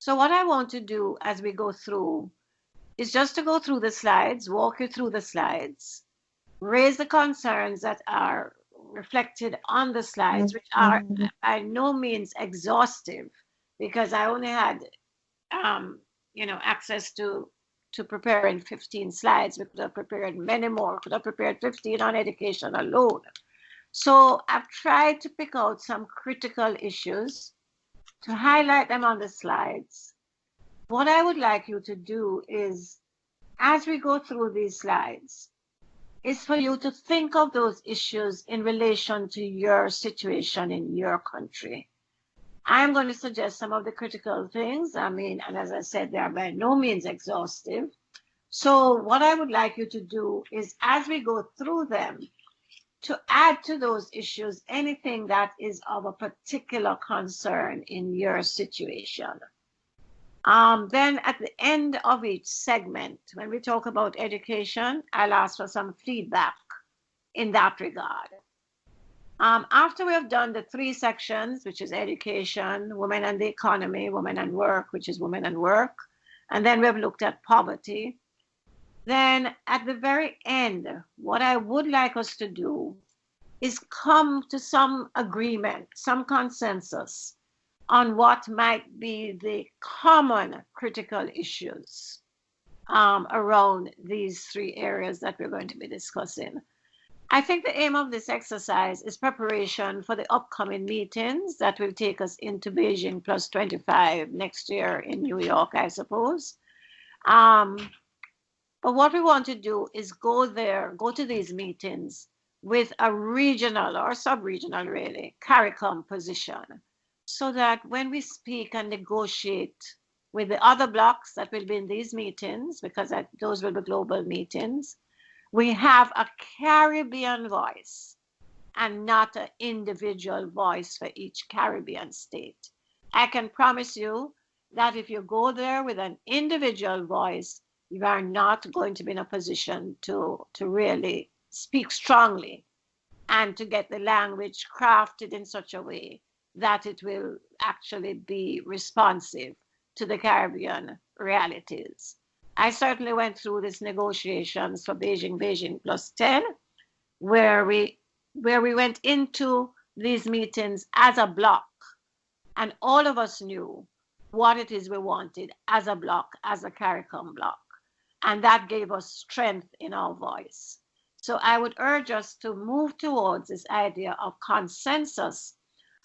So what I want to do as we go through is just to go through the slides, walk you through the slides, raise the concerns that are reflected on the slides, which are by no means exhaustive, because I only had, access to preparing 15 slides. We could have prepared many more, could have prepared 15 on education alone. So I've tried to pick out some critical issues to highlight them on the slides. What I would like you to do is, as we go through these slides, is for you to think of those issues in relation to your situation in your country. I'm going to suggest some of the critical things. And as I said, they are by no means exhaustive. So what I would like you to do is, as we go through them, to add to those issues anything that is of a particular concern in your situation. Then at the end of each segment, when we talk about education, I'll ask for some feedback in that regard. After we have done the 3 sections, which is education, women and the economy, women and work, which is women and work, and then we have looked at poverty, then at the very end, what I would like us to do is come to some agreement, some consensus on what might be the common critical issues around these 3 areas that we're going to be discussing. I think the aim of this exercise is preparation for the upcoming meetings that will take us into Beijing plus 25 next year in New York, I suppose. But what we want to do is go to these meetings with a regional or sub-regional, really, CARICOM position, so that when we speak and negotiate with the other blocks that will be in these meetings, because those will be global meetings, we have a Caribbean voice and not an individual voice for each Caribbean state. I can promise you that if you go there with an individual voice, you are not going to be in a position to really speak strongly and to get the language crafted in such a way that it will actually be responsive to the Caribbean realities. I certainly went through these negotiations for Beijing plus 10, where we went into these meetings as a block, and all of us knew what it is we wanted as a block, as a CARICOM block, and that gave us strength in our voice. So I would urge us to move towards this idea of consensus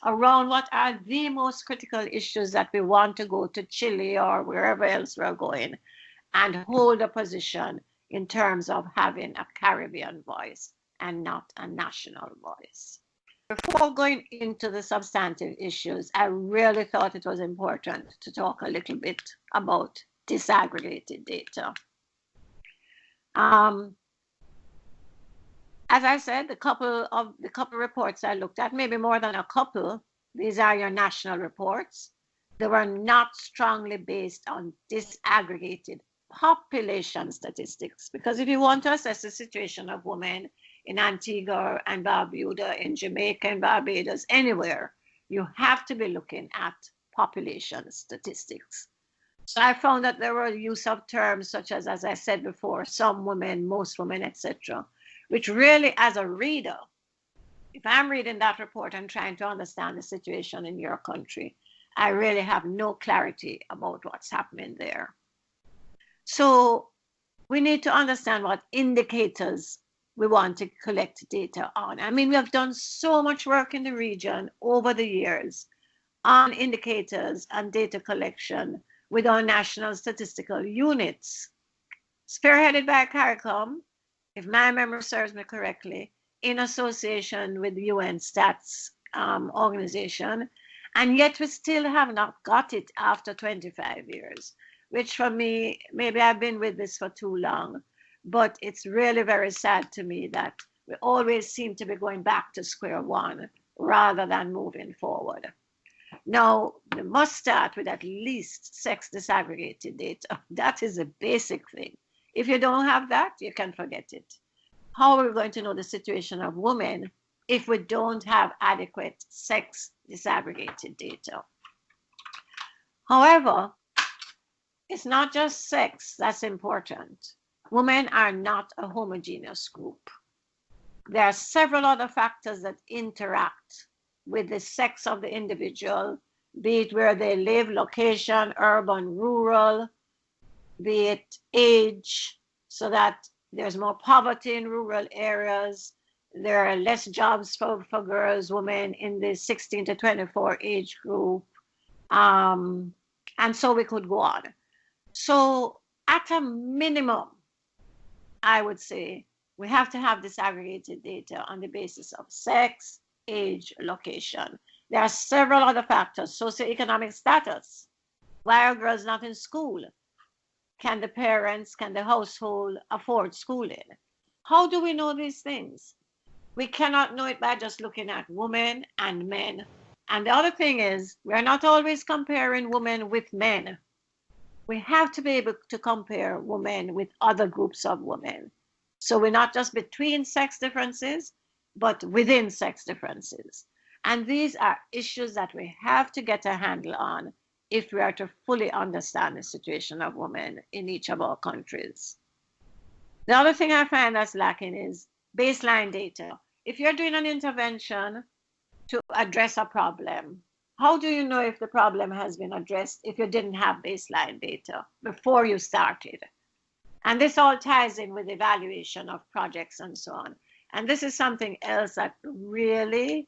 around what are the most critical issues that we want to go to Chile or wherever else we're going, and hold a position in terms of having a Caribbean voice and not a national voice. Before going into the substantive issues, I really thought it was important to talk a little bit about disaggregated data. As I said, the couple reports I looked at, maybe more than a couple, these are your national reports. They were not strongly based on disaggregated population statistics, because if you want to assess the situation of women in Antigua and Barbuda, in Jamaica and Barbados, anywhere, you have to be looking at population statistics. So I found that there were use of terms such as I said before, some women, most women, etc., which really, as a reader, if I'm reading that report and trying to understand the situation in your country, I really have no clarity about what's happening there. So we need to understand what indicators we want to collect data on. I mean, we have done so much work in the region over the years on indicators and data collection with our national statistical units, spearheaded by CARICOM, if my memory serves me correctly, in association with the UN Stats organization, and yet we still have not got it after 25 years, which for me, maybe I've been with this for too long, but it's really very sad to me that we always seem to be going back to square one rather than moving forward. Now, we must start with at least sex disaggregated data. That is a basic thing. If you don't have that, you can forget it. How are we going to know the situation of women if we don't have adequate sex disaggregated data? However, it's not just sex that's important. Women are not a homogeneous group. There are several other factors that interact with the sex of the individual, be it where they live, location, urban, rural, be it age, so that there's more poverty in rural areas. There are less jobs for girls, women in the 16 to 24 age group. And so we could go on. So at a minimum, I would say we have to have disaggregated data on the basis of sex, age, location. There are several other factors. Socioeconomic status. Why are girls not in school? Can the parents, can the household afford schooling? How do we know these things? We cannot know it by just looking at women and men. And the other thing is, we're not always comparing women with men. We have to be able to compare women with other groups of women. So we're not just between sex differences, but within sex differences. And these are issues that we have to get a handle on if we are to fully understand the situation of women in each of our countries. The other thing I find that's lacking is baseline data. If you're doing an intervention to address a problem, how do you know if the problem has been addressed if you didn't have baseline data before you started? And this all ties in with evaluation of projects and so on. And this is something else that really,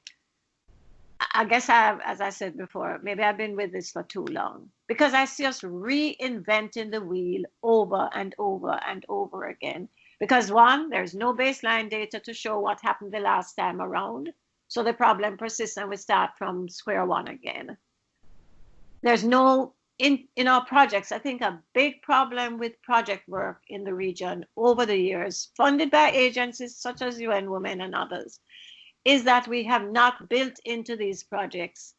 I guess as I said before, maybe I've been with this for too long, because I see us reinventing the wheel over and over and over again. Because one, there's no baseline data to show what happened the last time around. So the problem persists and we start from square one again. There's no, in our projects, I think a big problem with project work in the region over the years, funded by agencies such as UN Women and others, is that we have not built into these projects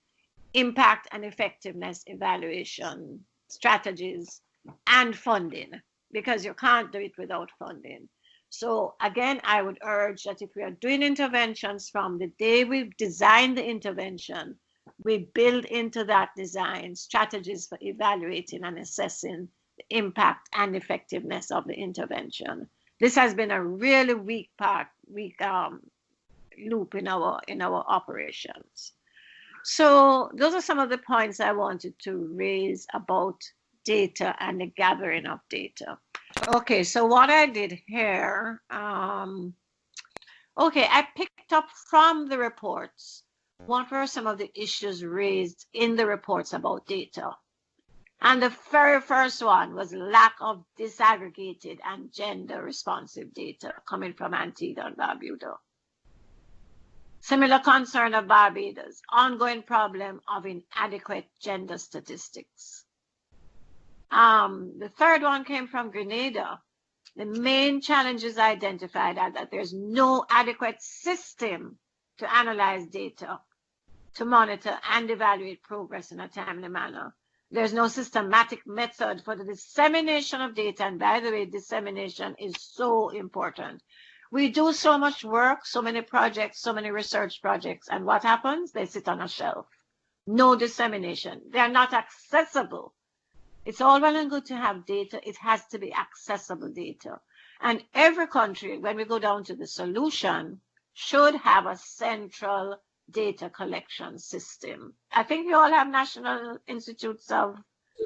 impact and effectiveness evaluation strategies and funding, because you can't do it without funding. So again, I would urge that if we are doing interventions, from the day we design the intervention, we build into that design strategies for evaluating and assessing the impact and effectiveness of the intervention. This has been a really weak loop in our operations. So those are some of the points I wanted to raise about data and the gathering of data. Okay, so what I did here, I picked up from the reports what were some of the issues raised in the reports about data. And the very first one was lack of disaggregated and gender responsive data coming from Antigua and Barbuda. Similar concern of Barbados, ongoing problem of inadequate gender statistics. The third one came from Grenada. The main challenges identified are that there's no adequate system to analyze data, to monitor and evaluate progress in a timely manner. There's no systematic method for the dissemination of data. And by the way, dissemination is so important. We do so much work, so many projects, so many research projects, and what happens? They sit on a shelf. No dissemination. They're not accessible. It's all well and good to have data. It has to be accessible data. And every country, when we go down to the solution, should have a central data collection system. I think we all have national institutes of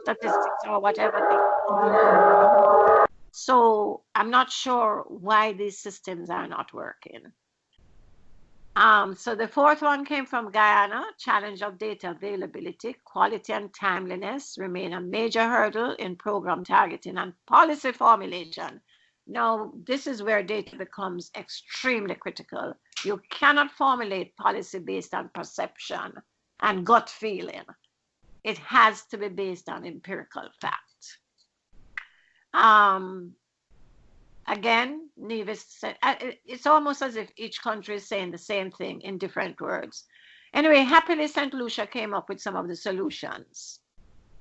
statistics or whatever. So I'm not sure why these systems are not working. So the fourth one came from Guyana. Challenge of data availability, quality and timeliness remain a major hurdle in program targeting and policy formulation. Now, this is where data becomes extremely critical. You cannot formulate policy based on perception and gut feeling. It has to be based on empirical fact. Again, Nevis said, it's almost as if each country is saying the same thing in different words. Anyway, happily, St. Lucia came up with some of the solutions.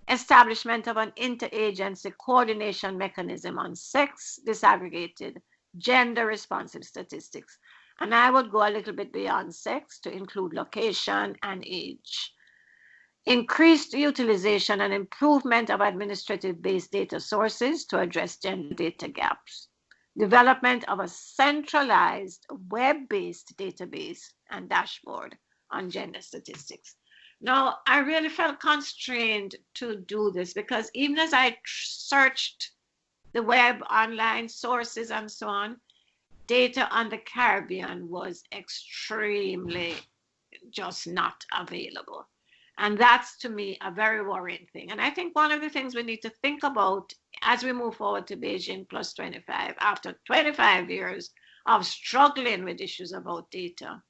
Establishment of an interagency coordination mechanism on sex disaggregated, gender responsive statistics. And I would go a little bit beyond sex to include location and age. increased utilization and improvement of administrative-based data sources to address gender data gaps, development of a centralized web-based database and dashboard on gender statistics. Now, I really felt constrained to do this because even as I searched the web, online sources, and so on, data on the Caribbean was extremely just not available. And that's, to me, a very worrying thing. And I think one of the things we need to think about as we move forward to Beijing plus 25, after 25 years of struggling with issues about data,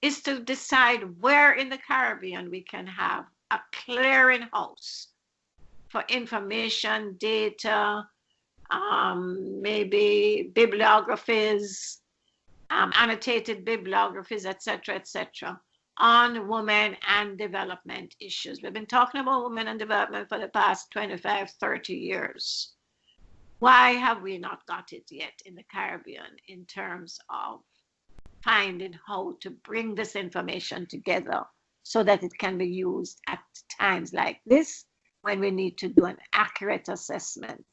is to decide where in the Caribbean we can have a clearinghouse for information, data, maybe bibliographies, annotated bibliographies, etc., on women and development issues. We've been talking about women and development for the past 25, 30 years. Why have we not got it yet in the Caribbean in terms of finding how to bring this information together so that it can be used at times like this when we need to do an accurate assessment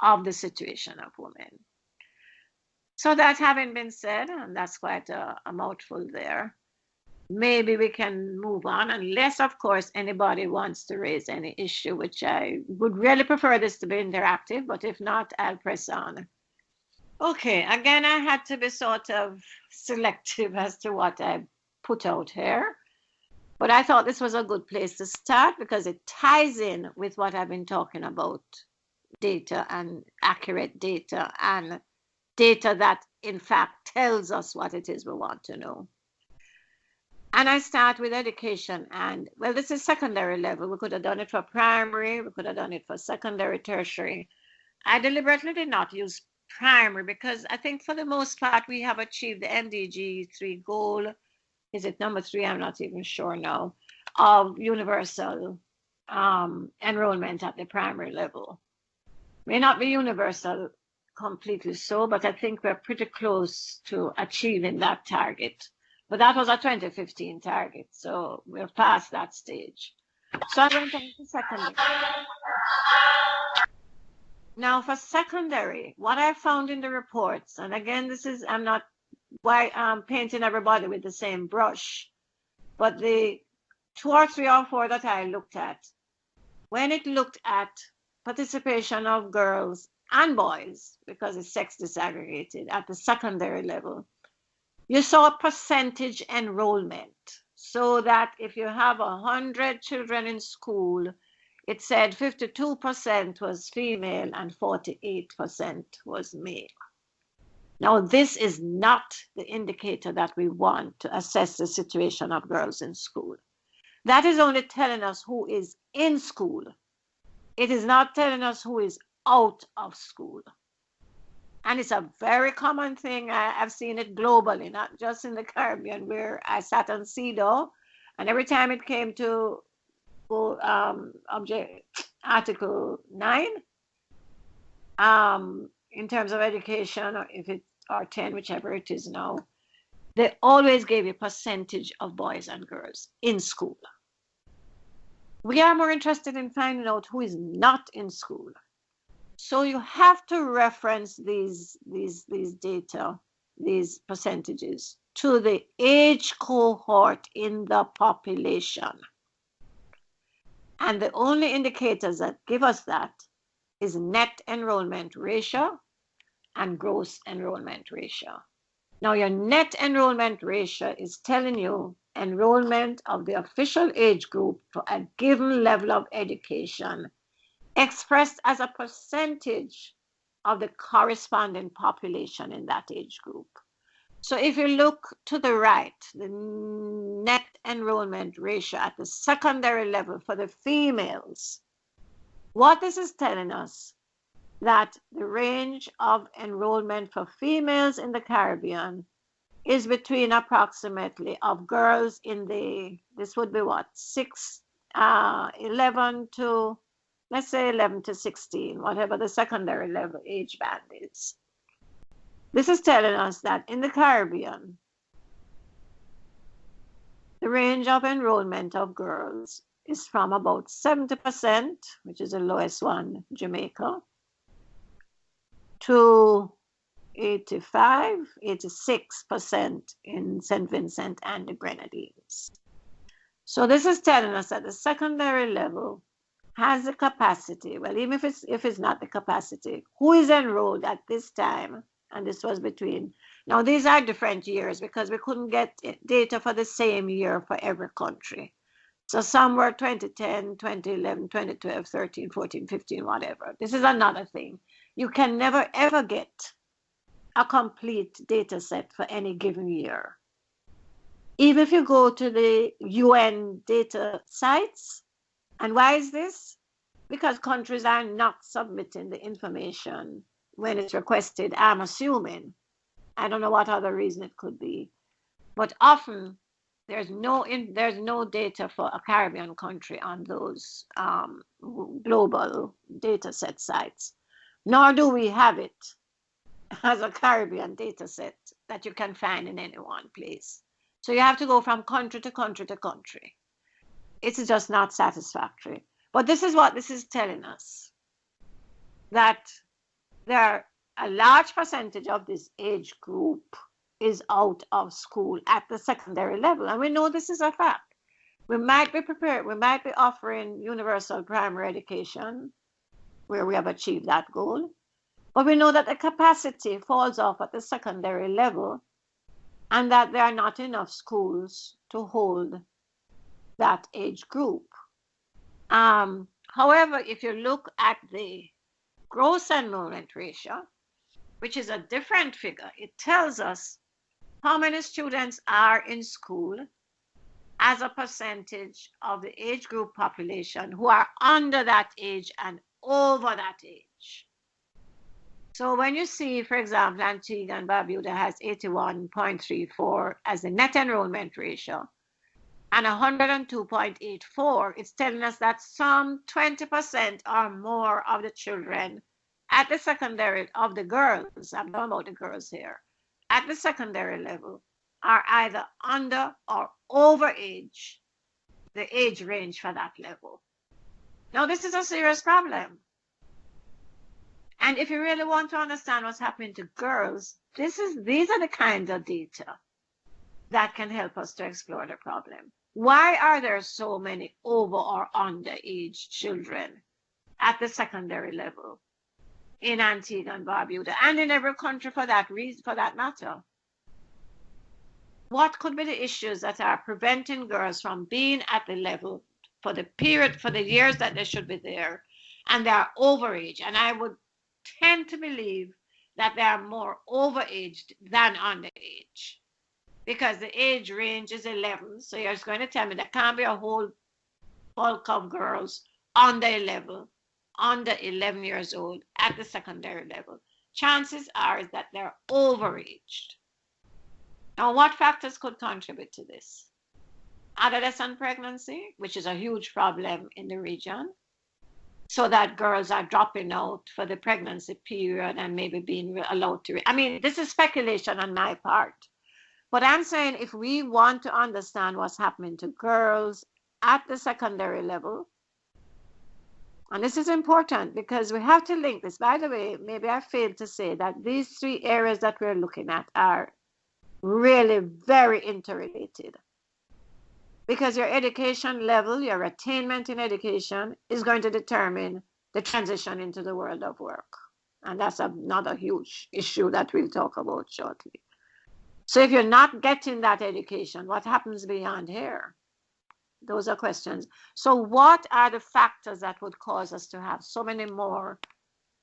of the situation of women? So that having been said, and that's quite a mouthful there, maybe we can move on, unless, of course, anybody wants to raise any issue, which I would really prefer this to be interactive, but if not, I'll press on. Okay, again, I had to be sort of selective as to what I put out here, but I thought this was a good place to start because it ties in with what I've been talking about, data and accurate data and data that, in fact, tells us what it is we want to know. And I start with education. And, well, this is secondary level. We could have done it for primary. We could have done it for secondary, tertiary. I deliberately did not use primary because I think for the most part, we have achieved the MDG 3 goal. Is it number 3? I'm not even sure now, of universal enrollment at the primary level. May not be universal completely so, but I think we're pretty close to achieving that target. But that was a 2015 target, so we're past that stage. So I went on to secondary. Now for secondary, what I found in the reports, and again, this is, I'm not painting everybody with the same brush, but the 2 or 3 or 4 that I looked at, when it looked at participation of girls and boys, because it's sex disaggregated at the secondary level, you saw percentage enrollment. So that if you have 100 children in school, it said 52% was female and 48% was male. Now, this is not the indicator that we want to assess the situation of girls in school. That is only telling us who is in school. It is not telling us who is out of school. And it's a very common thing. I've seen it globally, not just in the Caribbean, where I sat on CEDAW, and every time it came to Article 9, in terms of education, or 10, whichever it is now, they always gave you percentage of boys and girls in school. We are more interested in finding out who is not in school. So you have to reference these data, these percentages, to the age cohort in the population. And the only indicators that give us that is net enrollment ratio and gross enrollment ratio. Now, your net enrollment ratio is telling you enrollment of the official age group for a given level of education, expressed as a percentage of the corresponding population in that age group. So if you look to the right, the net enrollment ratio at the secondary level for the females, what this is telling us, that the range of enrollment for females in the Caribbean is between approximately, of girls in the, this would be what, 11 to, let's say 11 to 16, whatever the secondary level age band is. This is telling us that in the Caribbean, the range of enrollment of girls is from about 70%, which is the lowest one, Jamaica, to 85, 86% in St. Vincent and the Grenadines. So this is telling us that the secondary level has the capacity, well, even if it's not the capacity, who is enrolled at this time, and this was between, now these are different years because we couldn't get data for the same year for every country. So some were 2010, 2011, 2012, 13, 14, 15, whatever. This is another thing. You can never ever get a complete data set for any given year. Even if you go to the UN data sites, and why is this? Because countries are not submitting the information when it's requested, I'm assuming. I don't know what other reason it could be. But often there's no data for a Caribbean country on those global data set sites. Nor do we have it as a Caribbean data set that you can find in any one place. So you have to go from country to country to country. It's just not satisfactory. But this is what this is telling us, that there are a large percentage of this age group is out of school at the secondary level. And we know this is a fact. We might be prepared, we might be offering universal primary education where we have achieved that goal. But we know that the capacity falls off at the secondary level and that there are not enough schools to hold that age group. However, if you look at the gross enrollment ratio, which is a different figure, it tells us how many students are in school as a percentage of the age group population who are under that age and over that age. So when you see, for example, Antigua and Barbuda has 81.34 as the net enrollment ratio and 102.84, it's telling us that some 20% or more of the children at the secondary, of the girls, I'm talking about the girls here, at the secondary level are either under or over age, the age range for that level. Now, this is a serious problem. And if you really want to understand what's happening to girls, these are the kinds of data that can help us to explore the problem. Why are there so many over or underage children at the secondary level in Antigua and Barbuda and in every country for that reason, for that matter? What could be the issues that are preventing girls from being at the level for the period, for the years that they should be there, and they are overage? And I would tend to believe that they are more overaged than underage, because the age range is 11. So you're going to tell me there can't be a whole bulk of girls under 11 years old at the secondary level. Chances are that they're overaged. Now, what factors could contribute to this? Adolescent pregnancy, which is a huge problem in the region, so that girls are dropping out for the pregnancy period and maybe being allowed to. I mean, this is speculation on my part. But I'm saying if we want to understand what's happening to girls at the secondary level, and this is important because we have to link this. By the way, maybe I failed to say that these three areas that we're looking at are really very interrelated. Because your education level, your attainment in education is going to determine the transition into the world of work. And that's another huge issue that we'll talk about shortly. So if you're not getting that education, what happens beyond here? Those are questions. So what are the factors that would cause us to have so many more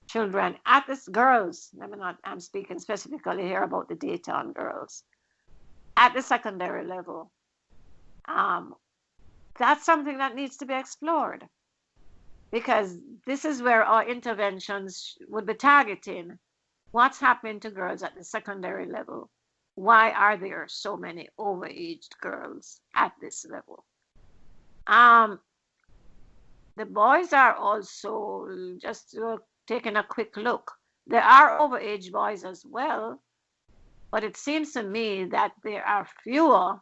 children at this, girls, I'm speaking specifically here about the data on girls, at the secondary level? That's something that needs to be explored, because this is where our interventions would be targeting what's happening to girls at the secondary level. Why are there so many overaged girls at this level? The boys are also, just taking a quick look, there are overaged boys as well, but it seems to me that there are fewer,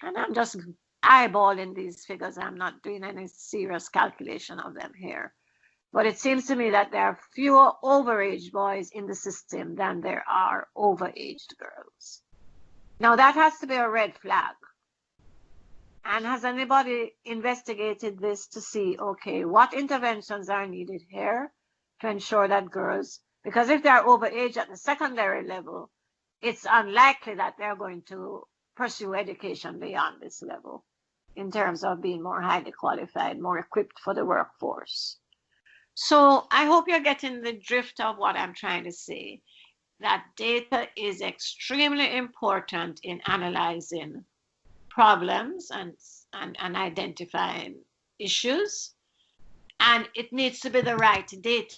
and I'm just eyeballing these figures. I'm not doing any serious calculation of them here. But it seems to me that there are fewer overage boys in the system than there are overaged girls. Now that has to be a red flag. And has anybody investigated this to see, okay, what interventions are needed here to ensure that girls, because if they're overage at the secondary level, it's unlikely that they're going to pursue education beyond this level in terms of being more highly qualified, more equipped for the workforce. So I hope you're getting the drift of what I'm trying to say, that data is extremely important in analyzing problems and identifying issues. And it needs to be the right data.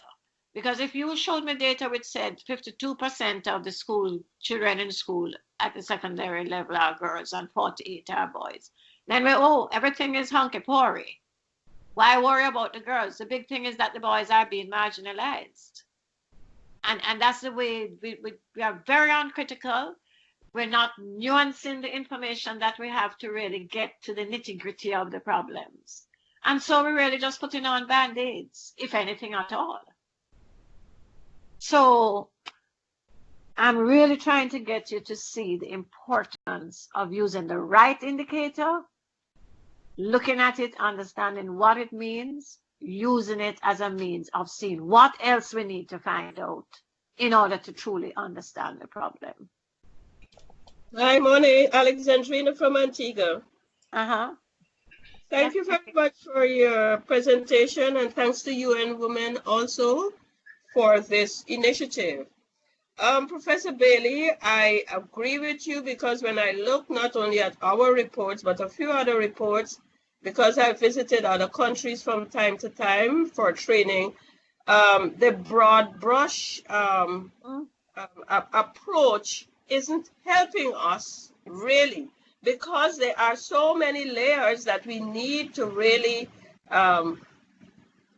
Because if you showed me data which said 52% of the school children in school at the secondary level are girls and 48 are boys, then everything is hunky-dory. Why worry about the girls? The big thing is that the boys are being marginalized. And that's the way we are very uncritical. We're not nuancing the information that we have to really get to the nitty-gritty of the problems. And so we're really just putting on band-aids, if anything at all. So I'm really trying to get you to see the importance of using the right indicator, looking at it, understanding what it means, using it as a means of seeing what else we need to find out in order to truly understand the problem. Hi, Moni, Alexandrina from Antigua. Thank you very much for your presentation, and thanks to UN Women also for this initiative. Professor Bailey, I agree with you, because when I look not only at our reports, but a few other reports, because I visited other countries from time to time for training, the broad brush approach isn't helping us really, because there are so many layers that we need to really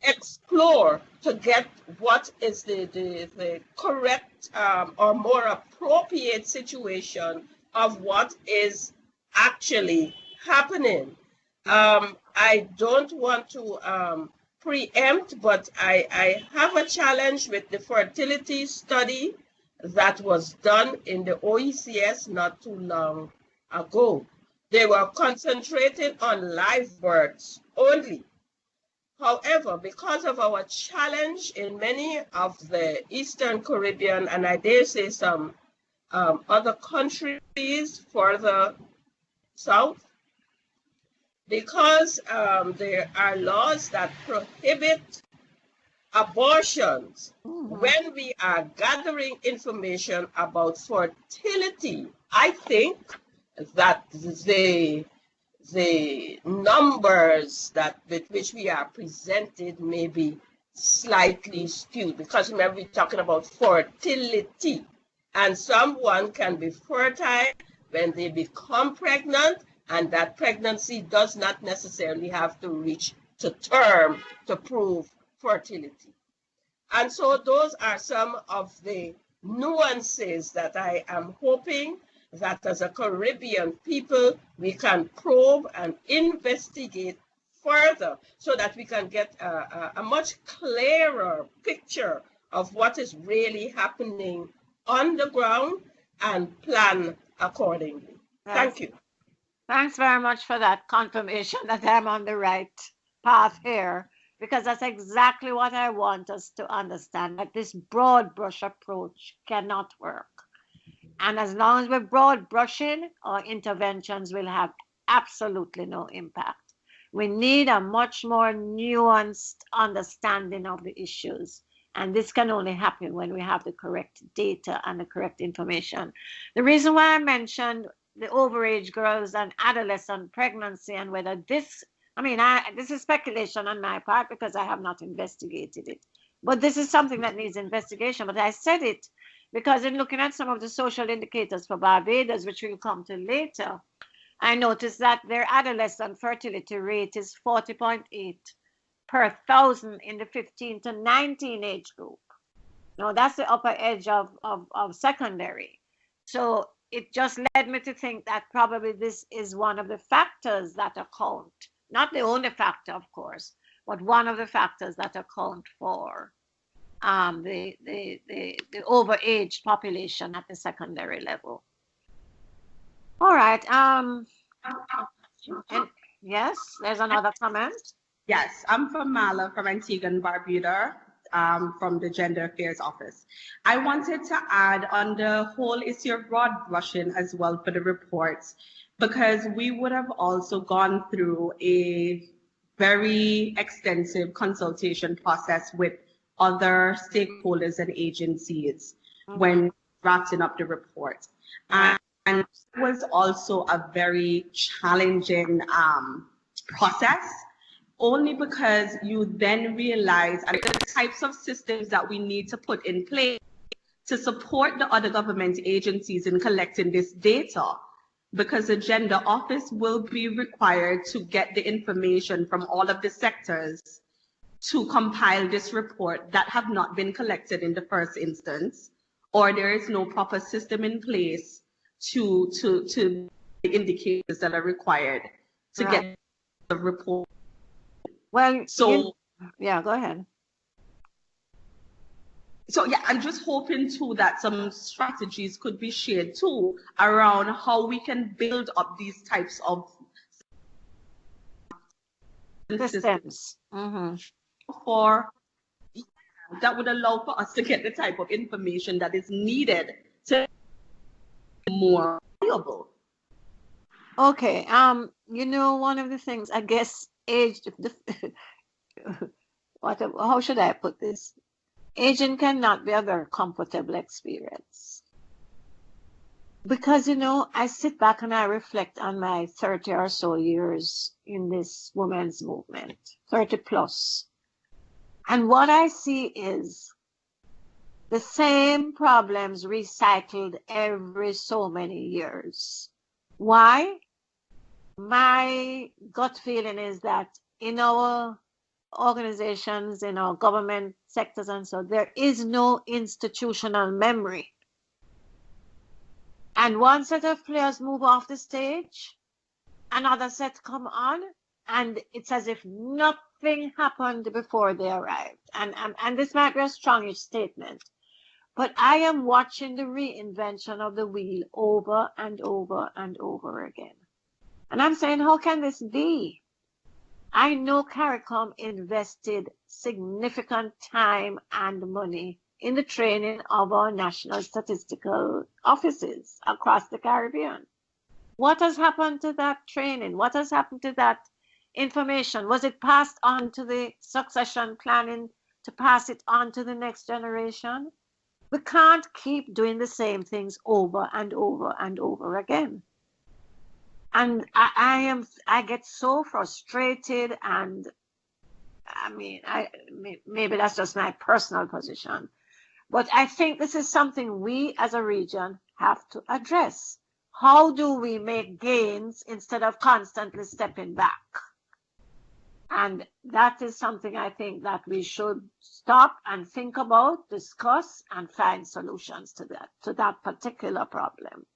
explore to get what is the correct or more appropriate situation of what is actually happening. I don't want to preempt, but I have a challenge with the fertility study that was done in the OECS not too long ago. They were concentrated on live births only. However, because of our challenge in many of the Eastern Caribbean, and I dare say some other countries further south, because there are laws that prohibit abortions, when we are gathering information about fertility, I think that the numbers that with which we are presented may be slightly skewed, because remember we're talking about fertility, and someone can be fertile when they become pregnant, and that pregnancy does not necessarily have to reach to term to prove fertility. And so those are some of the nuances that I am hoping that as a Caribbean people, we can probe and investigate further so that we can get a much clearer picture of what is really happening on the ground and plan accordingly. Thank you. Thanks very much for that confirmation that I'm on the right path here, because that's exactly what I want us to understand, that this broad brush approach cannot work. And as long as we're broad brushing, our interventions will have absolutely no impact. We need a much more nuanced understanding of the issues. And this can only happen when we have the correct data and the correct information. The reason why I mentioned the overage girls and adolescent pregnancy and whether this, this is speculation on my part because I have not investigated it. But this is something that needs investigation. But I said it because in looking at some of the social indicators for Barbados, which we'll come to later, I noticed that their adolescent fertility rate is 40.8 per 1,000 in the 15 to 19 age group. Now, that's the upper edge of secondary. So it just led me to think that probably this is one of the factors that account, not the only factor, of course, but one of the factors that account for the overaged population at the secondary level. All right. And yes, there's another comment. Yes, I'm from Mala, from Antigua and Barbuda, from the Gender Affairs Office. I wanted to add on the whole issue of broad brushing as well for the reports, because we would have also gone through a very extensive consultation process with other stakeholders and agencies when drafting up the report. And it was also a very challenging process, only because you then realize the types of systems that we need to put in place to support the other government agencies in collecting this data, because the gender office will be required to get the information from all of the sectors to compile this report that have not been collected in the first instance, or there is no proper system in place to the indicators that are required to get the report. Well, so yeah, go ahead. So yeah, I'm just hoping too that some strategies could be shared too around how we can build up these types of systems for that would allow for us to get the type of information that is needed to be more valuable. Okay, you know, one of the things, I guess, how should I put this? Aging cannot be a very comfortable experience. Because, you know, I sit back and I reflect on my 30 or so years in this women's movement, 30 plus. And what I see is the same problems recycled every so many years. Why? My gut feeling is that in our organizations, in our government sectors and so, there is no institutional memory. And one set of players move off the stage, another set come on, and it's as if nothing happened before they arrived. And this might be a strongish statement, but I am watching the reinvention of the wheel over and over and over again. And I'm saying, how can this be? I know CARICOM invested significant time and money in the training of our national statistical offices across the Caribbean. What has happened to that training? What has happened to that information? Was it passed on to the succession planning to pass it on to the next generation? We can't keep doing the same things over and over and over again. And I get so frustrated, and I mean, maybe that's just my personal position, but I think this is something we as a region have to address. How do we make gains instead of constantly stepping back? And that is something I think that we should stop and think about, discuss, and find solutions to that particular problem.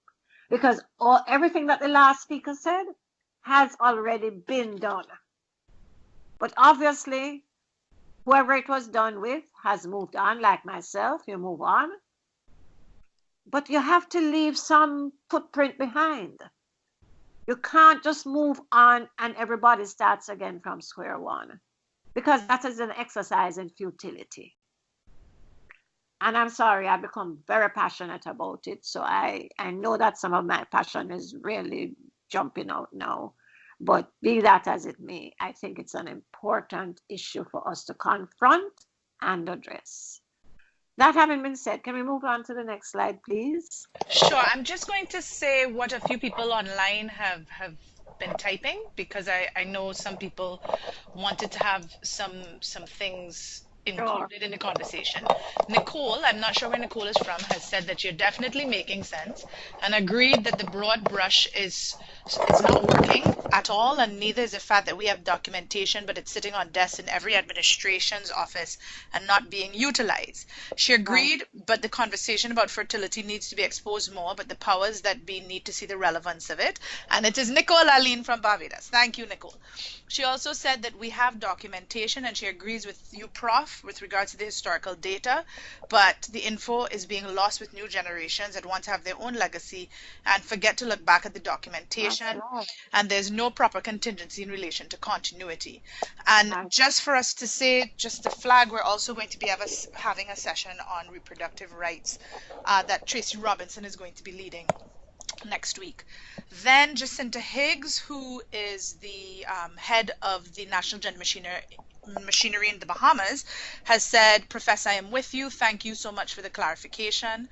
Because everything that the last speaker said has already been done. But obviously, whoever it was done with has moved on, like myself, you move on. But you have to leave some footprint behind. You can't just move on and everybody starts again from square one, because that is an exercise in futility. And I'm sorry, I've become very passionate about it. So I know that some of my passion is really jumping out now. But be that as it may, I think it's an important issue for us to confront and address. That having been said, can we move on to the next slide, please? Sure. I'm just going to say what a few people online have been typing, because I know some people wanted to have some things included in the conversation. Nicole, I'm not sure where Nicole is from, has said that you're definitely making sense and agreed that the broad brush is So it's not working at all, and neither is the fact that we have documentation, but it's sitting on desks in every administration's office and not being utilized. She agreed, but the conversation about fertility needs to be exposed more, but the powers that be need to see the relevance of it. And it is Nicole Aline from Barbados. Thank you, Nicole. She also said that we have documentation, and she agrees with you, Prof, with regards to the historical data, but the info is being lost with new generations that want to have their own legacy and forget to look back at the documentation, and there's no proper contingency in relation to continuity. And just for us to say, just to flag, we're also going to be having a session on reproductive rights that Tracy Robinson is going to be leading next week. Then Jacinta Higgs, who is the head of the National Gender Machinery in the Bahamas, has said, Professor, I am with you. Thank you so much for the clarification.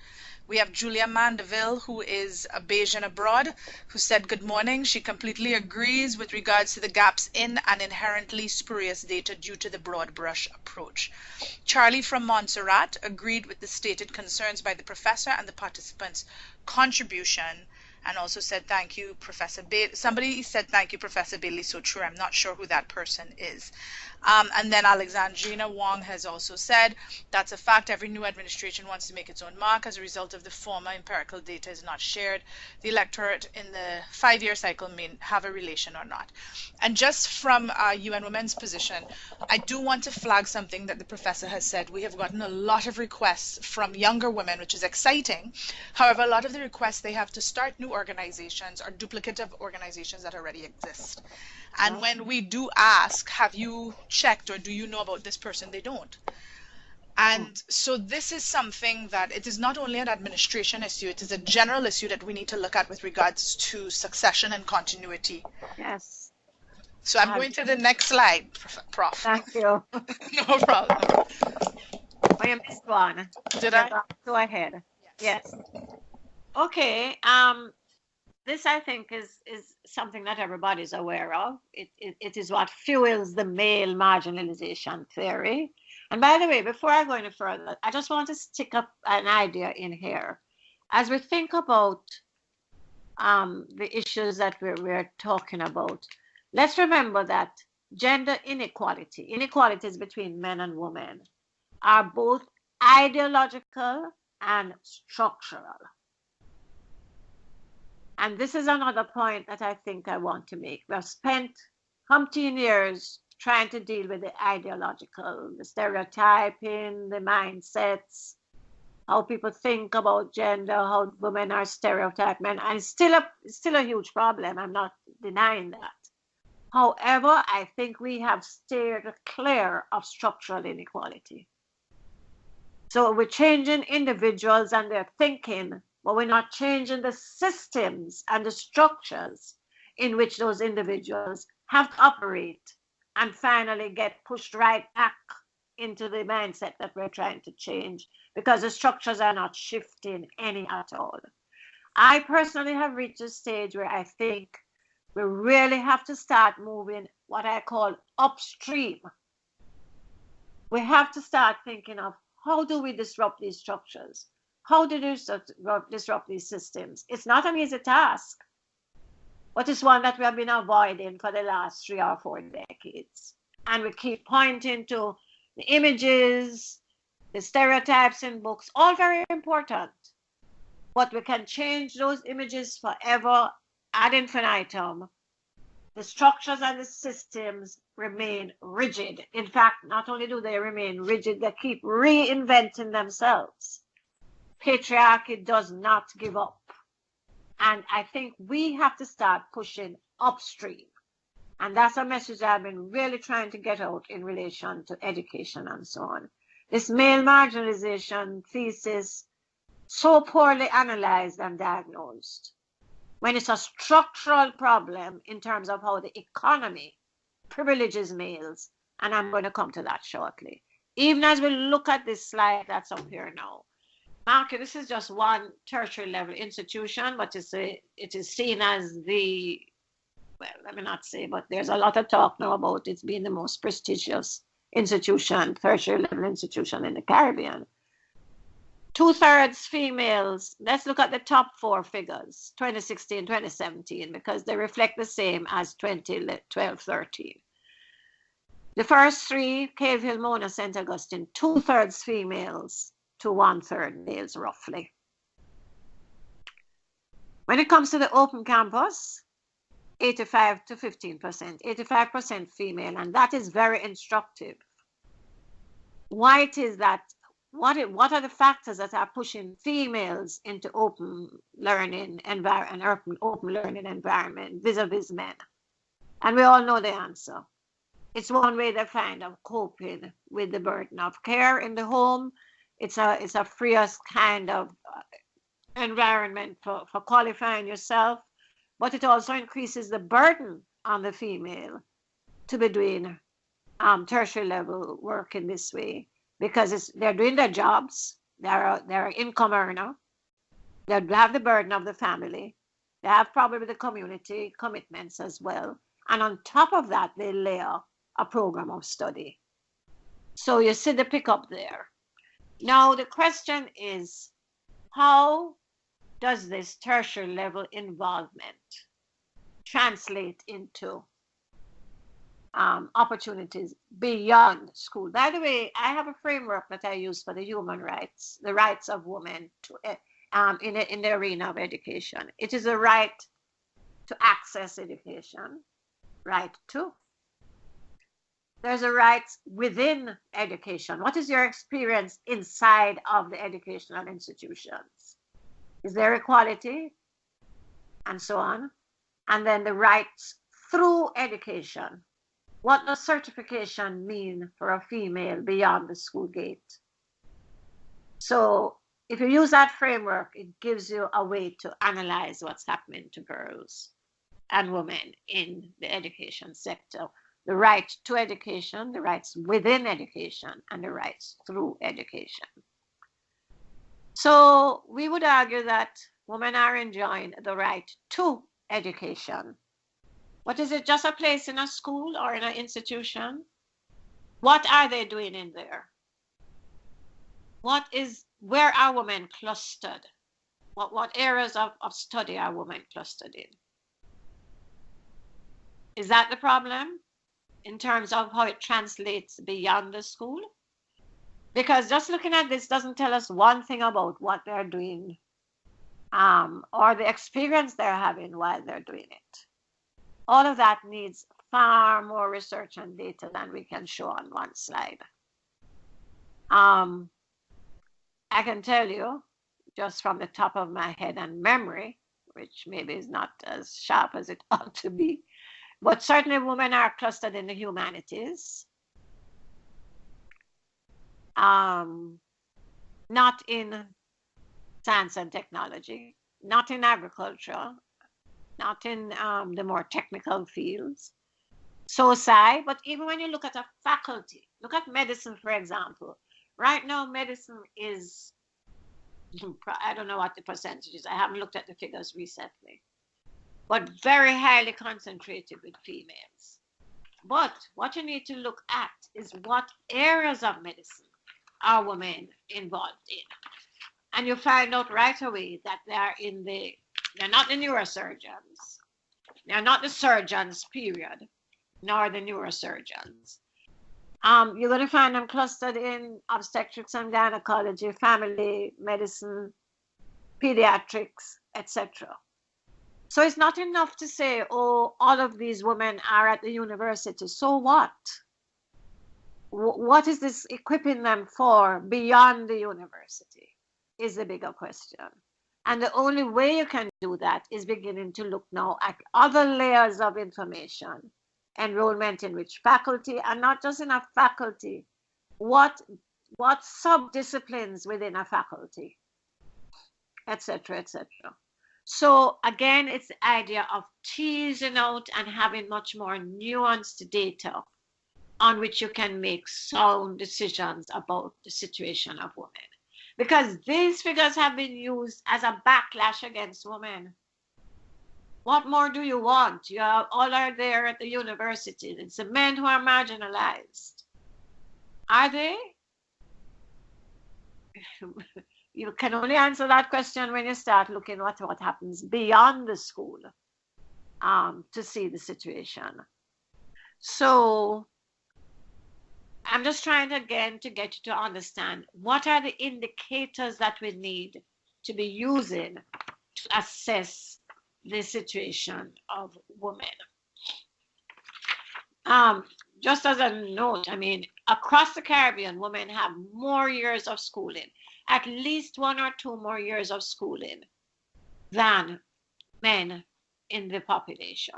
We have Julia Mandeville, who is a Bayesian abroad, who said, good morning. She completely agrees with regards to the gaps in and inherently spurious data due to the broad brush approach. Charlie from Montserrat agreed with the stated concerns by the professor and the participants' contribution, and also said, thank you, Professor Bailey. Somebody said, thank you, Professor Bailey, so true. I'm not sure who that person is. And then Alexandrina Wong has also said, that's a fact. Every new administration wants to make its own mark. As a result of the former empirical data is not shared, the electorate in the 5-year cycle may have a relation or not. And just from UN Women's position, I do want to flag something that the professor has said. We have gotten a lot of requests from younger women, which is exciting. However, a lot of the requests they have to start new organizations are duplicative organizations that already exist. And when we do ask, have you checked or do you know about this person, they don't. And so this is something that it is not only an administration issue, it is a general issue that we need to look at with regards to succession and continuity. Yes. So I'm going to the next slide, Prof. Thank you. No problem. Oh, you missed one. Did I? Go ahead. Yes. Okay. This, I think, is something that everybody's aware of. It is what fuels the male marginalization theory. And by the way, before I go any further, I just want to stick up an idea in here. As we think about the issues that we're talking about, let's remember that gender inequalities between men and women, are both ideological and structural. And this is another point that I think I want to make. We have spent umpteen years trying to deal with the ideological, the stereotyping, the mindsets, how people think about gender, how women are stereotyped men, and it's still a huge problem. I'm not denying that. However, I think we have steered clear of structural inequality. So we're changing individuals and their thinking, but we're not changing the systems and the structures in which those individuals have to operate and finally get pushed right back into the mindset that we're trying to change, because the structures are not shifting any at all. I personally have reached a stage where I think we really have to start moving what I call upstream. We have to start thinking of, how do we disrupt these structures? How do we disrupt these systems? It's not an easy task, but it's one that we have been avoiding for the last 3 or 4 decades. And we keep pointing to the images, the stereotypes in books, all very important. But we can change those images forever ad infinitum. The structures and the systems remain rigid. In fact, not only do they remain rigid, they keep reinventing themselves. Patriarchy does not give up. And I think we have to start pushing upstream. And that's a message I've been really trying to get out in relation to education and so on. This male marginalization thesis, so poorly analyzed and diagnosed, when it's a structural problem in terms of how the economy privileges males, and I'm going to come to that shortly. Even as we look at this slide that's up here now, Mark, this is just one tertiary level institution, but it is seen as the, well, let me not say, but there's a lot of talk now about it being the most prestigious institution, tertiary level institution in the Caribbean. 2/3 females. Let's look at the top 4 figures, 2016, 2017, because they reflect the same as 2012, 13. The first 3, Cave Hill, Mona, St. Augustine, 2/3 females to 1/3 males, roughly. When it comes to the open campus, 85 to 15%, 85% female, and that is very instructive. Why it is that, what are the factors that are pushing females into open learning environment, open learning environment vis-a-vis men? And we all know the answer. It's one way they find of coping with the burden of care in the home. It's a freest kind of environment for qualifying yourself, but it also increases the burden on the female to be doing tertiary level work in this way, because they're doing their jobs, they're an income earner, they have the burden of the family, they have probably the community commitments as well, and on top of that they layer a program of study. So you see the pickup there. Now the question is, how does this tertiary level involvement translate into opportunities beyond school? By the way, I have a framework that I use for the human rights, the rights of women to, in the arena of education. It is a right to access education, right to. There's a right within education. What is your experience inside of the educational institutions? Is there equality? And so on. And then the rights through education. What does certification mean for a female beyond the school gate? So if you use that framework, it gives you a way to analyze what's happening to girls and women in the education sector. The right to education, the rights within education, and the rights through education. So we would argue that women are enjoying the right to education. What is it, just a place in a school or in an institution? What are they doing in there? Where are women clustered? What areas of study are women clustered in? Is that the problem in terms of how it translates beyond the school? Because just looking at this doesn't tell us one thing about what they're doing or the experience they're having while they're doing it. All of that needs far more research and data than we can show on one slide. I can tell you, just from the top of my head and memory, which maybe is not as sharp as it ought to be, but certainly women are clustered in the humanities, not in science and technology, not in agriculture, not in the more technical fields, SOCI. But even when you look at a faculty, look at medicine, for example. Right now, medicine is, I don't know what the percentage is. I haven't looked at the figures recently, but very highly concentrated with females. But what you need to look at is what areas of medicine are women involved in. And you find out right away that they're not the neurosurgeons. They're not the surgeons, period, nor the neurosurgeons. You're going to find them clustered in obstetrics and gynecology, family medicine, pediatrics, etc. So it's not enough to say, oh, all of these women are at the university. So what? What is this equipping them for beyond the university is the bigger question. And the only way you can do that is beginning to look now at other layers of information, enrollment in which faculty, and not just in a faculty, what sub-disciplines within a faculty, etc., etc. So again, it's the idea of teasing out and having much more nuanced data on which you can make sound decisions about the situation of women. Because these figures have been used as a backlash against women. What more do you want? You all are there at the university. It's the men who are marginalized. Are they? you can only answer that question when you start looking at what happens beyond the school to see the situation. So I'm just trying again to get you to understand what are the indicators that we need to be using to assess the situation of women. Just as a note, I mean, across the Caribbean, women have more years of schooling, at least 1 or 2 more years of schooling than men in the population.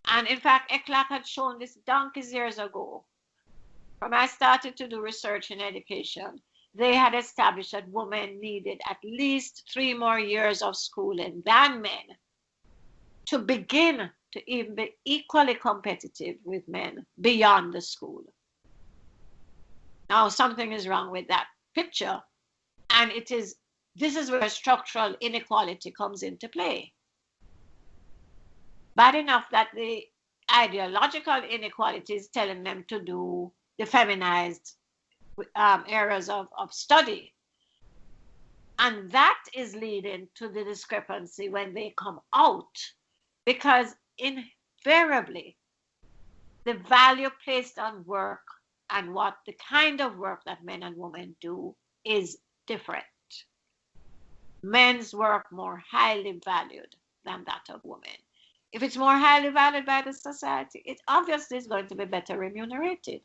And in fact, ECLAC had shown this donkeys years ago. When I started to do research in education, they had established that women needed at least 3 more years of schooling than men to begin to even be equally competitive with men beyond the school. Now, something is wrong with that picture, and this is where structural inequality comes into play. Bad enough that the ideological inequality is telling them to do the feminized areas of study. And that is leading to the discrepancy when they come out, because invariably the value placed on work and what the kind of work that men and women do is different. Men's work more highly valued than that of women. If it's more highly valued by the society, it obviously is going to be better remunerated.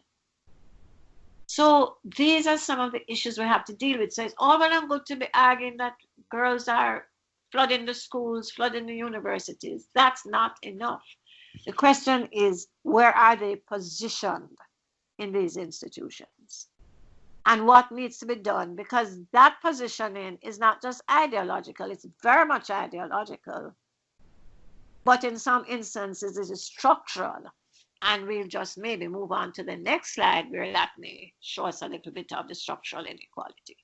So these are some of the issues we have to deal with. So it's all well and good to be arguing that girls are flooding the schools, flooding the universities. That's not enough. The question is, where are they positioned in these institutions? And what needs to be done? Because that positioning is not just ideological, it's very much ideological. But in some instances, it is structural. And we'll just maybe move on to the next slide where that may show us a little bit of the structural inequality.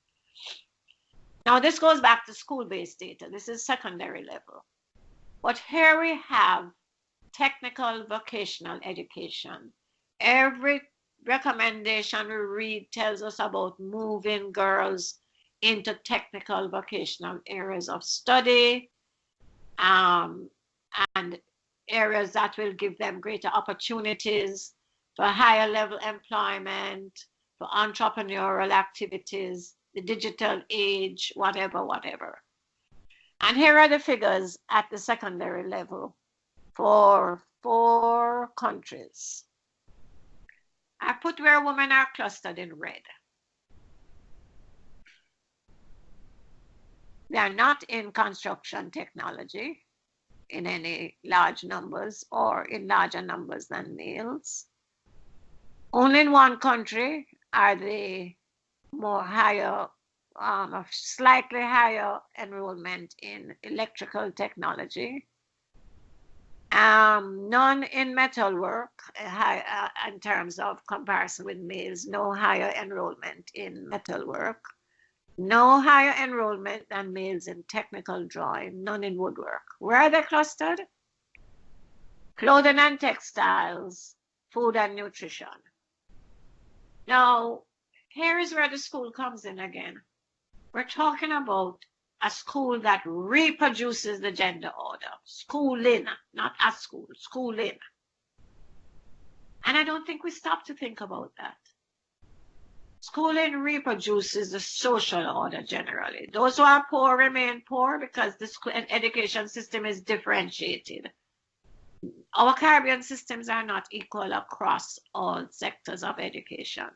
Now, this goes back to school-based data. This is secondary level. But here we have technical vocational education. Every recommendation we read tells us about moving girls into technical vocational areas of study, and areas that will give them greater opportunities for higher level employment, for entrepreneurial activities, the digital age, whatever. And here are the figures at the secondary level for 4 countries. I put where women are clustered in red. They are not in construction technology in any large numbers or in larger numbers than males. Only in 1 country are they more higher, slightly higher enrollment in electrical technology. None in metalwork, in terms of comparison with males, no higher enrollment in metalwork. No higher enrollment than males in technical drawing, none in woodwork. Where are they clustered? Clothing and textiles, food and nutrition. Now, here is where the school comes in again. We're talking about a school that reproduces the gender order. Schooling, not a school, schooling. And I don't think we stop to think about that. Schooling reproduces the social order generally. Those who are poor remain poor because the school and education system is differentiated. Our Caribbean systems are not equal across all sectors of education.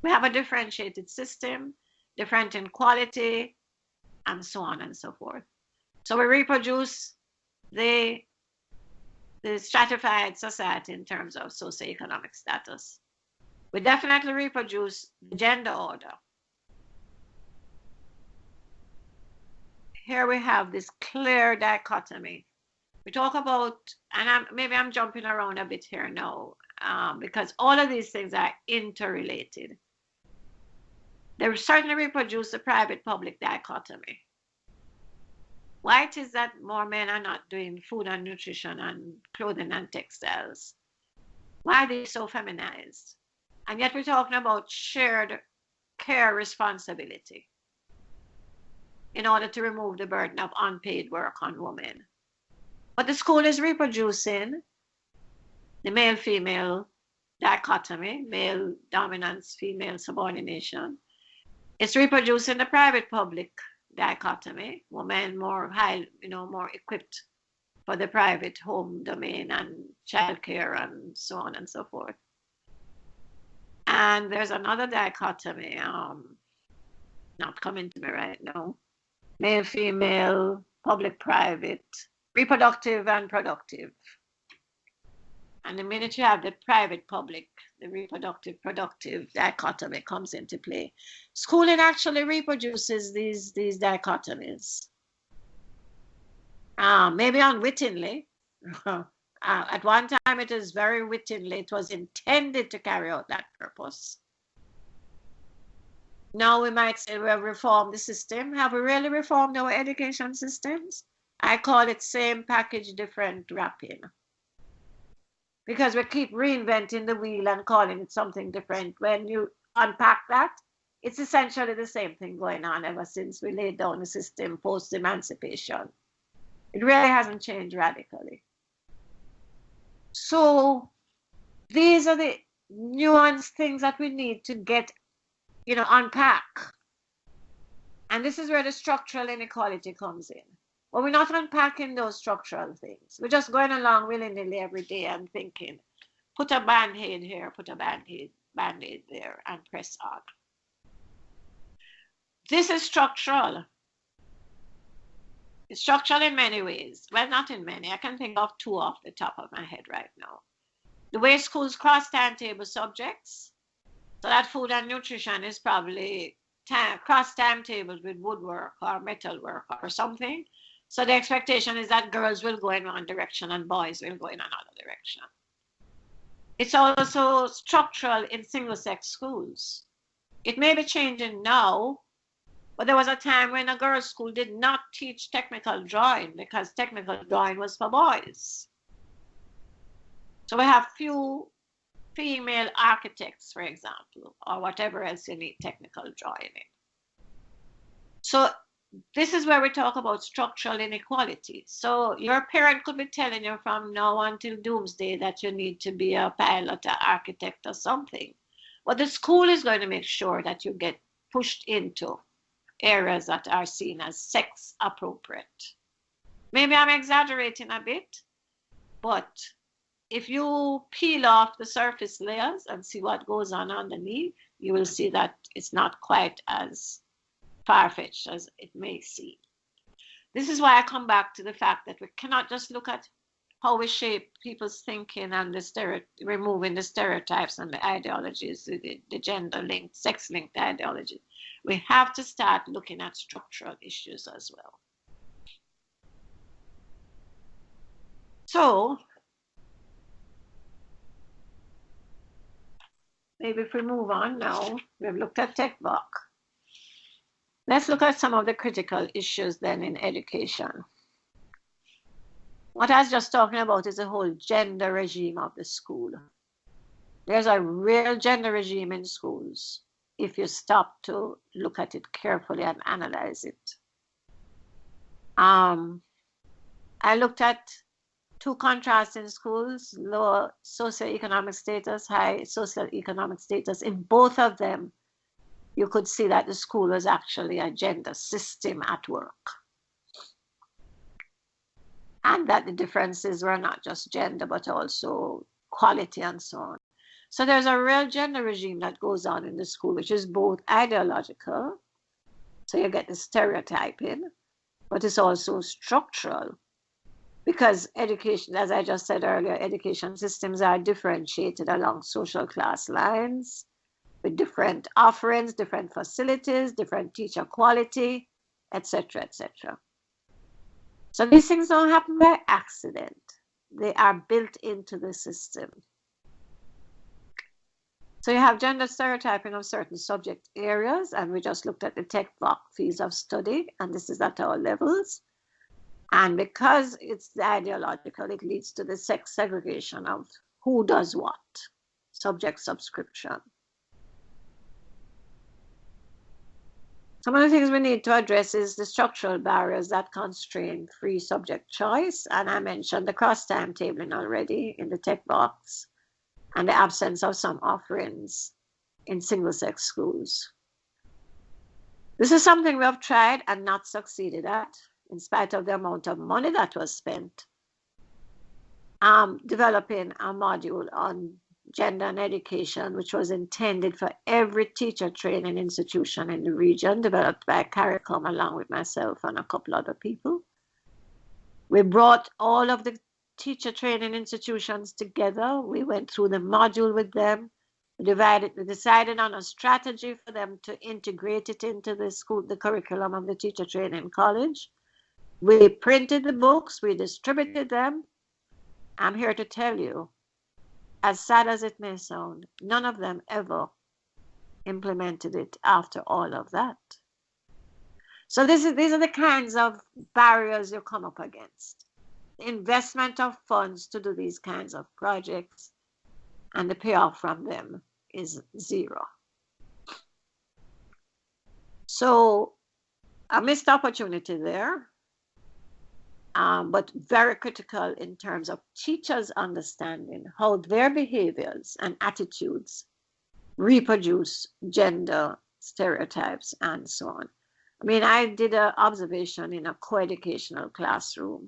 We have a differentiated system, different in quality, and so on and so forth. So we reproduce the stratified society in terms of socioeconomic status. We definitely reproduce the gender order. Here we have this clear dichotomy. We talk about, and maybe I'm jumping around a bit here now, because all of these things are interrelated. They certainly reproduce the private-public dichotomy. Why it is that more men are not doing food and nutrition and clothing and textiles? Why are they so feminized? And yet we're talking about shared care responsibility. in order to remove the burden of unpaid work on women. But the school is reproducing the male-female dichotomy, male dominance, female subordination. It's reproducing the private-public dichotomy, women more more equipped for the private home domain and childcare and so on and so forth. And there's another dichotomy, not coming to me right now, male, female, public, private, reproductive and productive. And the minute you have the private, public, the reproductive, productive dichotomy comes into play. Schooling actually reproduces these dichotomies. Maybe unwittingly. At one time, it is very wittingly. It was intended to carry out that purpose. Now we might say we have reformed the system. Have we really reformed our education systems? I call it same package, different wrapping. Because we keep reinventing the wheel and calling it something different. When you unpack that, it's essentially the same thing going on ever since we laid down the system post-emancipation. It really hasn't changed radically. So these are the nuanced things that we need to get, unpack. And this is where the structural inequality comes in. But we're not unpacking those structural things. We're just going along willy-nilly every day and thinking, put a band-aid here, put a band-aid there, and press on. This is structural. It's structural in many ways. Well, not in many. I can think of two off the top of my head right now. The way schools cross timetable subjects, so that food and nutrition is probably cross timetables with woodwork or metalwork or something. So the expectation is that girls will go in one direction and boys will go in another direction. It's also structural in single-sex schools. It may be changing now, but there was a time when a girls' school did not teach technical drawing because technical drawing was for boys. So we have few female architects, for example, or whatever else you need technical drawing in. So this is where we talk about structural inequality. So your parent could be telling you from now until doomsday that you need to be a pilot, an architect, or something. But the school is going to make sure that you get pushed into areas that are seen as sex appropriate. Maybe I'm exaggerating a bit, but if you peel off the surface layers and see what goes on underneath, you will see that it's not quite as far-fetched as it may seem. This is why I come back to the fact that we cannot just look at how we shape people's thinking and removing the stereotypes and the ideologies, the gender-linked, sex-linked ideology. We have to start looking at structural issues as well. So, maybe if we move on now, we've looked at TVET. Let's look at some of the critical issues then in education. What I was just talking about is the whole gender regime of the school. There's a real gender regime in schools if you stop to look at it carefully and analyze it. I looked at two contrasts in schools, low socioeconomic status, high socioeconomic status. In both of them, you could see that the school was actually a gender system at work. And that the differences were not just gender, but also quality and so on. So there's a real gender regime that goes on in the school, which is both ideological, so you get the stereotyping, but it's also structural. Because education, as I just said earlier, education systems are differentiated along social class lines, with different offerings, different facilities, different teacher quality, etc., etc. So these things don't happen by accident. They are built into the system. So you have gender stereotyping of certain subject areas, and we just looked at the TVET fields of study, and this is at all levels. And because it's ideological, it leads to the sex segregation of who does what, subject subscription. Some of the things we need to address is the structural barriers that constrain free subject choice. And I mentioned the cross timetabling already in the tech box and the absence of some offerings in single-sex schools. This is something we have tried and not succeeded at, in spite of the amount of money that was spent. Developing a module on gender and education, which was intended for every teacher training institution in the region, developed by CARICOM along with myself and a couple other people. We brought all of the teacher training institutions together. We went through the module with them. We decided on a strategy for them to integrate it into the curriculum of the teacher training college. We printed the books, we distributed them. I'm here to tell you, as sad as it may sound, none of them ever implemented it after all of that. So these are the kinds of barriers you come up against. Investment of funds to do these kinds of projects, and the payoff from them is zero. So a missed opportunity there, but very critical in terms of teachers understanding how their behaviors and attitudes reproduce gender stereotypes and so on. I mean, I did an observation in a co-educational classroom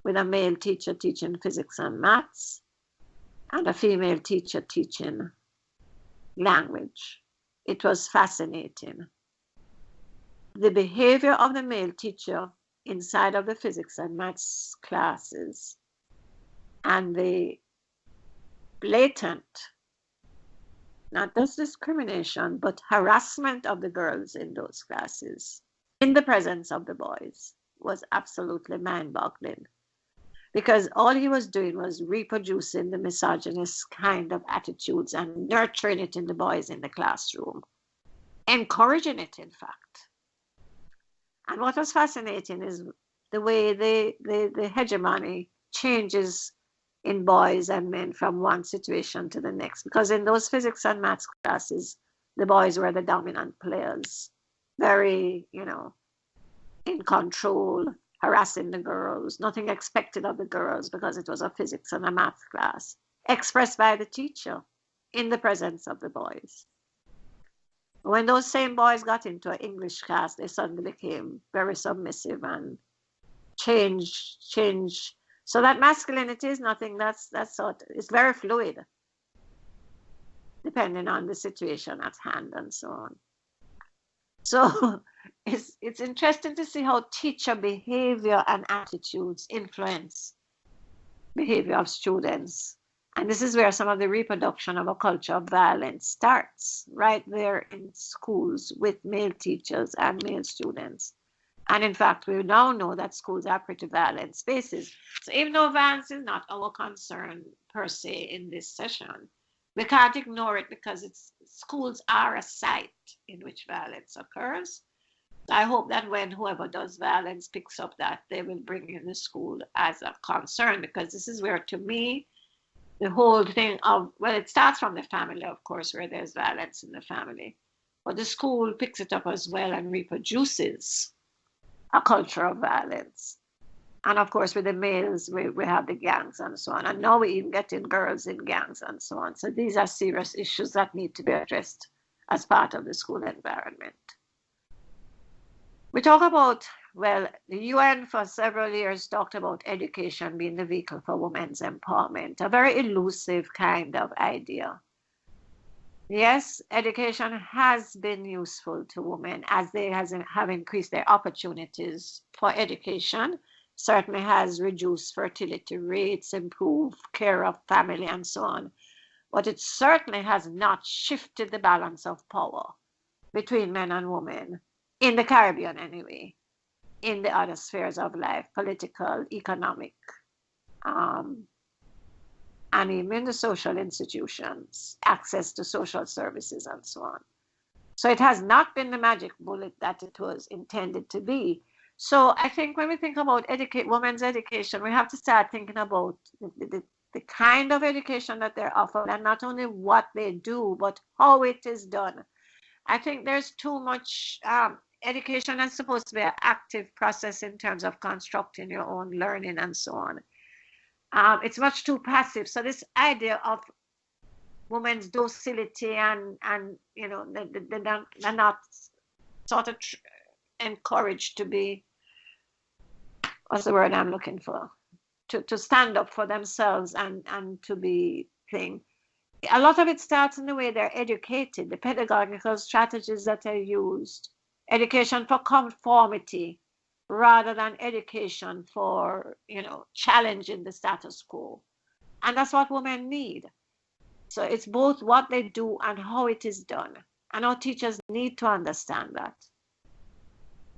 with a male teacher teaching physics and maths and a female teacher teaching language. It was fascinating. The behavior of the male teacher inside of the physics and maths classes and the blatant, not just discrimination, but harassment of the girls in those classes in the presence of the boys was absolutely mind-boggling, because all he was doing was reproducing the misogynist kind of attitudes and nurturing it in the boys in the classroom, encouraging it, in fact. And what was fascinating is the way the hegemony changes in boys and men from one situation to the next. Because in those physics and maths classes, the boys were the dominant players, very, in control, harassing the girls, nothing expected of the girls because it was a physics and a math class, expressed by the teacher in the presence of the boys. When those same boys got into an English class, they suddenly became very submissive and change. So that masculinity is nothing that's it's very fluid, depending on the situation at hand and so on. So it's interesting to see how teacher behavior and attitudes influence behavior of students. And this is where some of the reproduction of a culture of violence starts, right there in schools with male teachers and male students. And in fact, we now know that schools are pretty violent spaces. So even though violence is not our concern per se in this session, we can't ignore it because schools are a site in which violence occurs. I hope that when whoever does violence picks up that, they will bring in the school as a concern, because this is where, to me, the whole thing of, well, it starts from the family, of course, where there's violence in the family. But the school picks it up as well and reproduces a culture of violence. And of course, with the males, we have the gangs and so on. And now we even get in girls in gangs and so on. So these are serious issues that need to be addressed as part of the school environment. We talk about, well, the UN for several years talked about education being the vehicle for women's empowerment, a very elusive kind of idea. Yes, education has been useful to women as they have increased their opportunities for education, certainly has reduced fertility rates, improved care of family and so on. But it certainly has not shifted the balance of power between men and women, in the Caribbean anyway, in the other spheres of life, political, economic, and even the social institutions, access to social services and so on. So it has not been the magic bullet that it was intended to be. So I think when we think about women's education, we have to start thinking about the kind of education that they're offered, and not only what they do, but how it is done. I think there's too much education is supposed to be an active process in terms of constructing your own learning and so on. It's much too passive. So this idea of women's docility and you know, they're not sort of encouraged to be, what's the word I'm looking for? To stand up for themselves and to be thing. A lot of it starts in the way they're educated, the pedagogical strategies that are used, education for conformity rather than education for, you know, challenging the status quo. And that's what women need. So it's both what they do and how it is done. And our teachers need to understand that.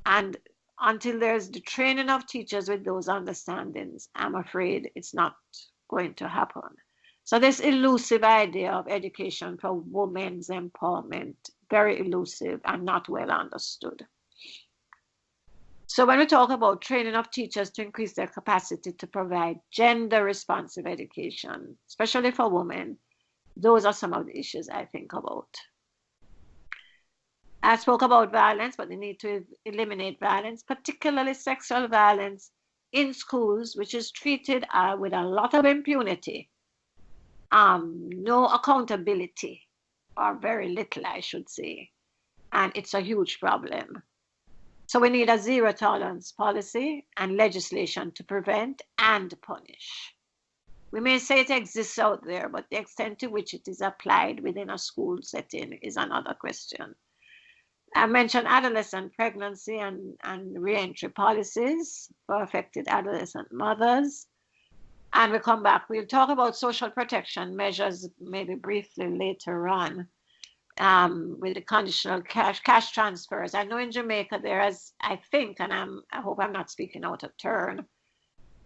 And until there's the training of teachers with those understandings, I'm afraid it's not going to happen. So this elusive idea of education for women's empowerment, very elusive and not well understood. So when we talk about training of teachers to increase their capacity to provide gender responsive education, especially for women, those are some of the issues I think about. I spoke about violence, but the need to eliminate violence, particularly sexual violence in schools, which is treated with a lot of impunity, no accountability, or very little, I should say. And it's a huge problem. So we need a zero tolerance policy and legislation to prevent and punish. We may say it exists out there, but the extent to which it is applied within a school setting is another question. I mentioned adolescent pregnancy and reentry policies for affected adolescent mothers. And we come back, we'll talk about social protection measures maybe briefly later on with the conditional cash transfers. I know in Jamaica there is, I think, and I hope I'm not speaking out of turn,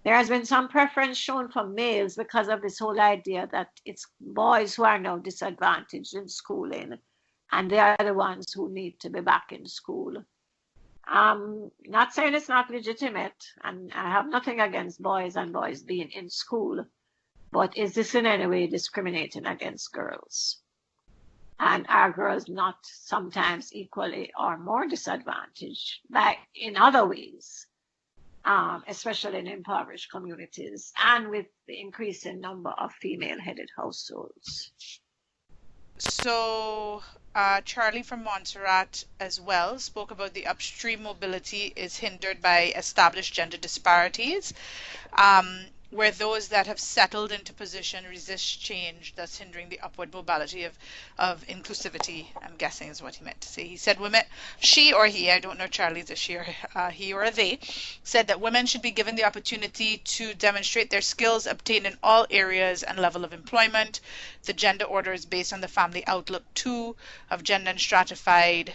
there has been some preference shown for males because of this whole idea that it's boys who are now disadvantaged in schooling. And they are the ones who need to be back in school. Not saying it's not legitimate, and I have nothing against boys and boys being in school, but is this in any way discriminating against girls? And are girls not sometimes equally or more disadvantaged in other ways, especially in impoverished communities and with the increasing number of female-headed households? So Charlie from Montserrat as well spoke about the upstream mobility is hindered by established gender disparities, where those that have settled into position resist change, thus hindering the upward mobility of inclusivity, I'm guessing is what he meant to say. He said women, she or he, I don't know Charlie's a she or he or they, said that women should be given the opportunity to demonstrate their skills obtained in all areas and level of employment. The gender order is based on the family outlook too, of gender and stratified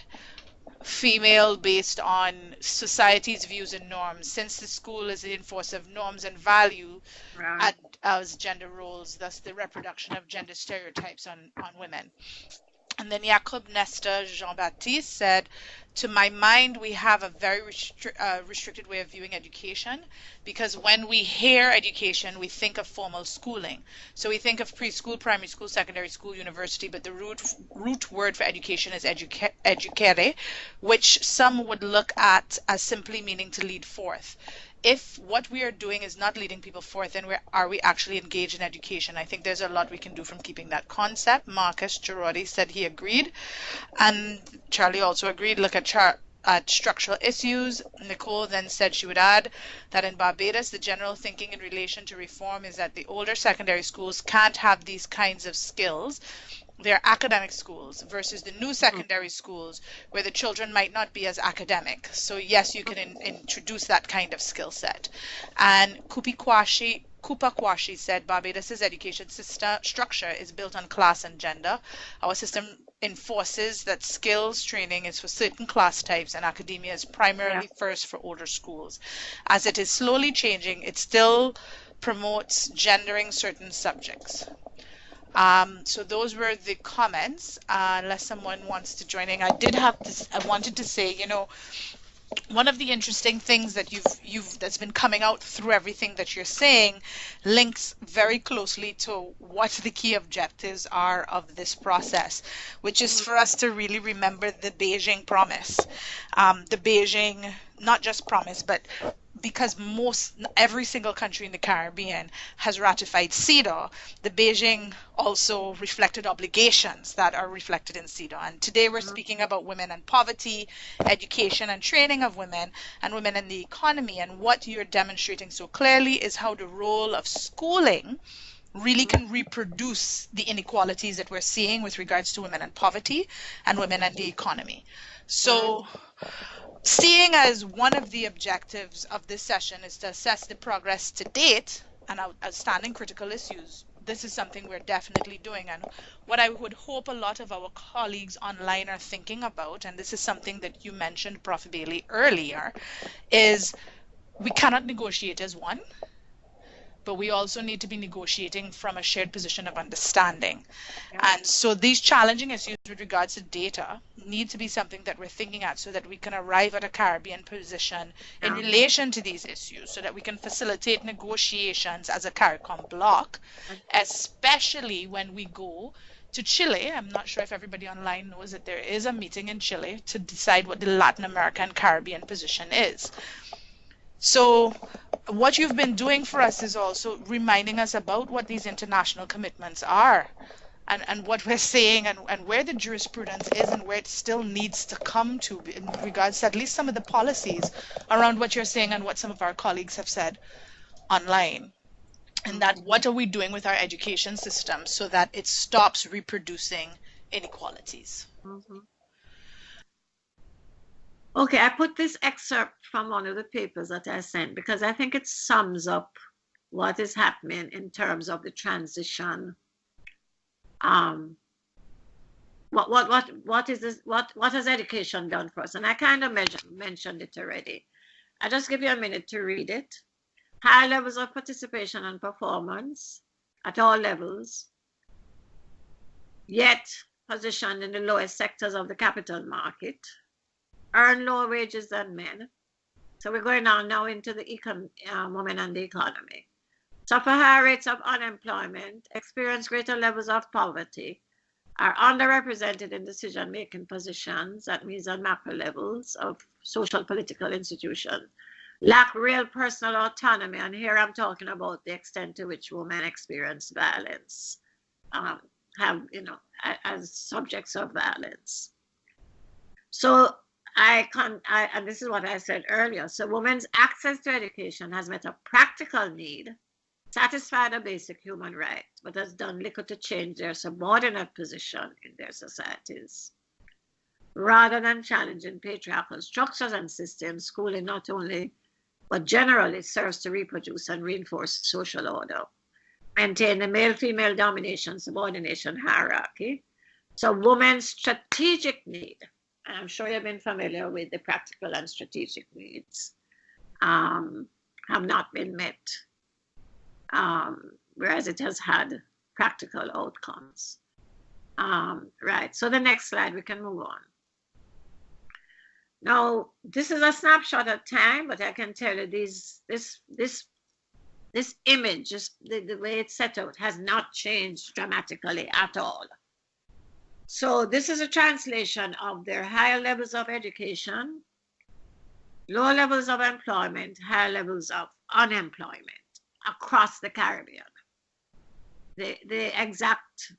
female based on society's views and norms, since the school is the enforcer of norms and value as gender roles, thus the reproduction of gender stereotypes on women. And then Jacob Nestor Jean-Baptiste said, to my mind, we have a very restricted way of viewing education, because when we hear education, we think of formal schooling. So we think of preschool, primary school, secondary school, university, but the root word for education is educere, which some would look at as simply meaning to lead forth. If what we are doing is not leading people forth, then are we actually engaged in education? I think there's a lot we can do from keeping that concept. Marcus Girardi said he agreed, and Charlie also agreed. Look at structural issues. Nicole then said she would add that in Barbados, the general thinking in relation to reform is that the older secondary schools can't have these kinds of skills. They're academic schools versus the new secondary schools where the children might not be as academic. So yes, you can introduce that kind of skill set. And Kupa Kwashi said Barbados's education system structure is built on class and gender. Our system enforces that skills training is for certain class types and academia is primarily first for older schools. As it is slowly changing, it still promotes gendering certain subjects. So those were the comments. Unless someone wants to join in, I wanted to say, one of the interesting things that that's been coming out through everything that you're saying links very closely to what the key objectives are of this process, which is for us to really remember the Beijing promise. The Beijing, not just promise, but because every single country in the Caribbean has ratified CEDAW, the Beijing also reflected obligations that are reflected in CEDAW. And today we're speaking about women and poverty, education and training of women, and women in the economy. And what you're demonstrating so clearly is how the role of schooling really can reproduce the inequalities that we're seeing with regards to women and poverty and women and the economy. So, seeing as one of the objectives of this session is to assess the progress to date and outstanding critical issues, this is something we're definitely doing. And what I would hope a lot of our colleagues online are thinking about, and this is something that you mentioned, Prof. Bailey, earlier, is we cannot negotiate as one, but we also need to be negotiating from a shared position of understanding. Yeah. And so these challenging issues with regards to data need to be something that we're thinking at so that we can arrive at a Caribbean position in relation to these issues, so that we can facilitate negotiations as a CARICOM bloc, especially when we go to Chile. I'm not sure if everybody online knows that there is a meeting in Chile to decide what the Latin American Caribbean position is. So what you've been doing for us is also reminding us about what these international commitments are, and what we're saying, and where the jurisprudence is, and where it still needs to come to in regards to at least some of the policies around what you're saying and what some of our colleagues have said online. And that what are we doing with our education system so that it stops reproducing inequalities? Okay, I put this excerpt from one of the papers that I sent because I think it sums up what is happening in terms of the transition. What is this? What has education done for us? And I kind of mentioned it already. I'll just give you a minute to read it. High levels of participation and performance at all levels, yet positioned in the lowest sectors of the capital market, earn lower wages than men. So we're going on now into the women and the economy. Suffer higher rates of unemployment, experience greater levels of poverty, are underrepresented in decision-making positions, that means on macro levels of social political institutions, lack real personal autonomy, and here I'm talking about the extent to which women experience violence, as subjects of violence. So and this is what I said earlier. So women's access to education has met a practical need, satisfied a basic human right, but has done little to change their subordinate position in their societies. Rather than challenging patriarchal structures and systems, schooling not only, but generally serves to reproduce and reinforce social order, maintain the male-female domination, subordination hierarchy. So women's strategic need, and I'm sure you've been familiar with the practical and strategic needs, have not been met, whereas it has had practical outcomes. Right, so the next slide, we can move on. Now, this is a snapshot of time, but I can tell you this image, just the way it's set out, has not changed dramatically at all. So this is a translation of their higher levels of education, lower levels of employment, higher levels of unemployment across the Caribbean. The exact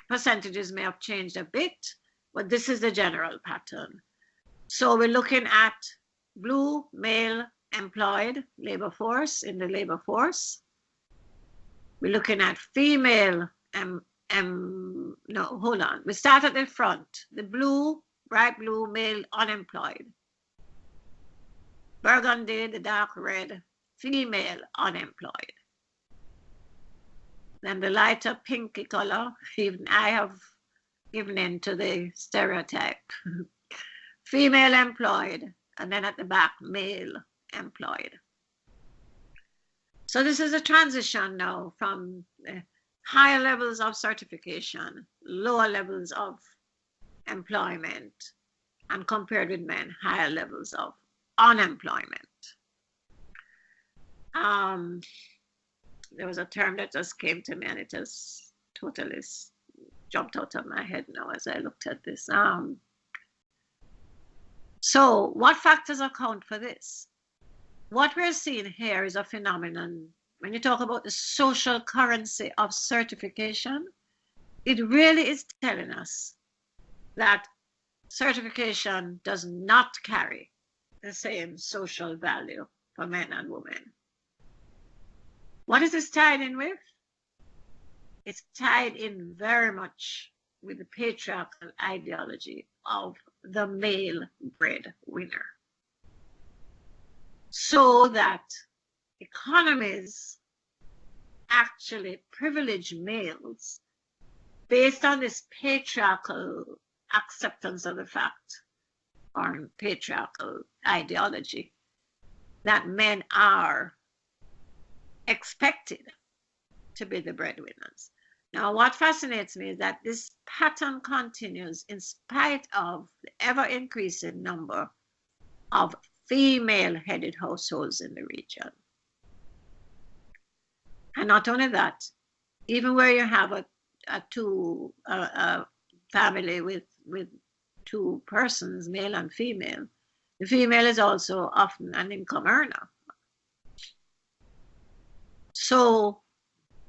percentages may have changed a bit, but this is the general pattern. So we're looking at blue, male employed labor force in the labor force. We're looking at female, no, hold on. We start at the front. The blue, bright blue, male unemployed. Burgundy, the dark red, female unemployed. Then the lighter pinky color, even I have given in to the stereotype. Female employed, and then at the back, male employed. So this is a transition now from higher levels of certification, lower levels of employment, and compared with men, higher levels of unemployment. There was a term that just came to me and it just totally jumped out of my head now as I looked at this. So what factors account for this? What we're seeing here is a phenomenon. When you talk about the social currency of certification, it really is telling us that certification does not carry the same social value for men and women. What is this tied in with? It's tied in very much with the patriarchal ideology of the male breadwinner. So that economies actually privilege males based on this patriarchal acceptance of the fact, or patriarchal ideology, that men are expected to be the breadwinners. Now, what fascinates me is that this pattern continues in spite of the ever-increasing number of female-headed households in the region. And not only that, even where you have a family with two persons, male and female, the female is also often an income earner. So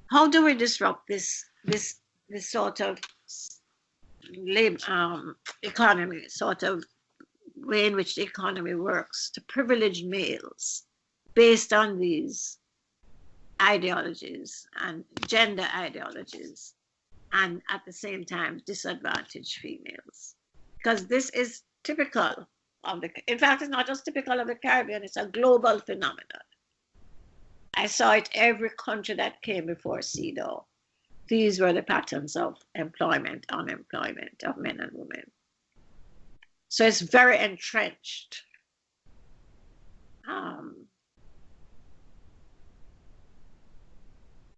how do we disrupt this sort of economy, sort of way in which the economy works to privilege males based on these ideologies and gender ideologies, and at the same time disadvantage females? Because this is typical of in fact, it's not just typical of the Caribbean, it's a global phenomenon. I saw it every country that came before CEDAW. These were the patterns of employment, unemployment of men and women. So it's very entrenched.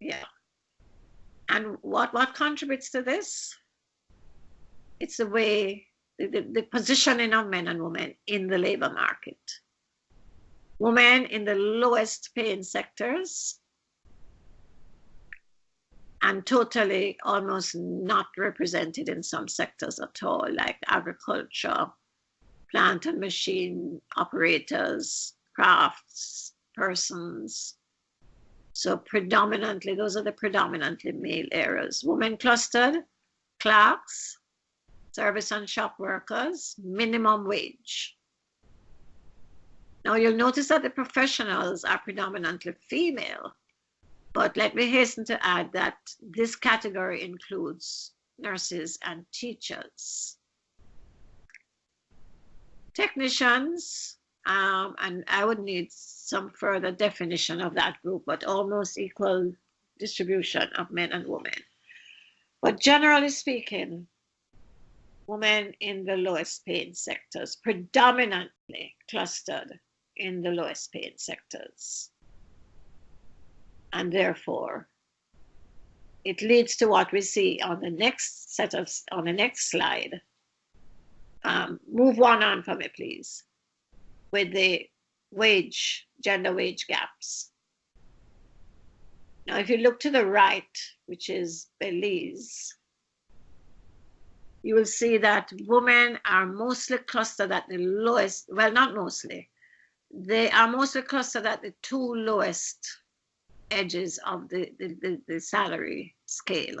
Yeah. And what contributes to this? It's the way, the positioning of men and women in the labor market. Women in the lowest paying sectors and totally almost not represented in some sectors at all, like agriculture, plant and machine operators, crafts, persons. So predominantly, those are the predominantly male areas. Women clustered, clerks, service and shop workers, minimum wage. Now you'll notice that the professionals are predominantly female, but let me hasten to add that this category includes nurses and teachers. Technicians, and I would need some further definition of that group, but almost equal distribution of men and women. But generally speaking, women in the lowest paying sectors, predominantly clustered in the lowest paying sectors. And therefore, it leads to what we see on the next slide. Move one on for me, please, with the gender wage gaps. Now, if you look to the right, which is Belize, you will see that women are mostly clustered at the lowest, well, not mostly, they are mostly clustered at the two lowest edges of the salary scale.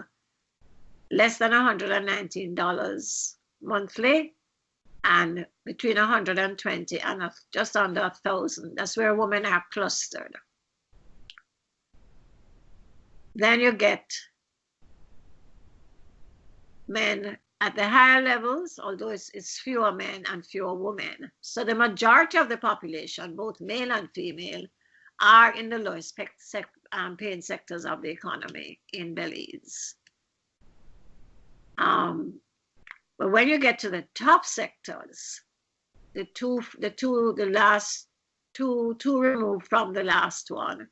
Less than $119 monthly, and between 120 and just under 1,000. That's where women are clustered. Then you get men at the higher levels, although it's fewer men and fewer women. So the majority of the population, both male and female, are in the lowest paying sectors of the economy in Belize. But when you get to the top sectors, the last two removed from the last one,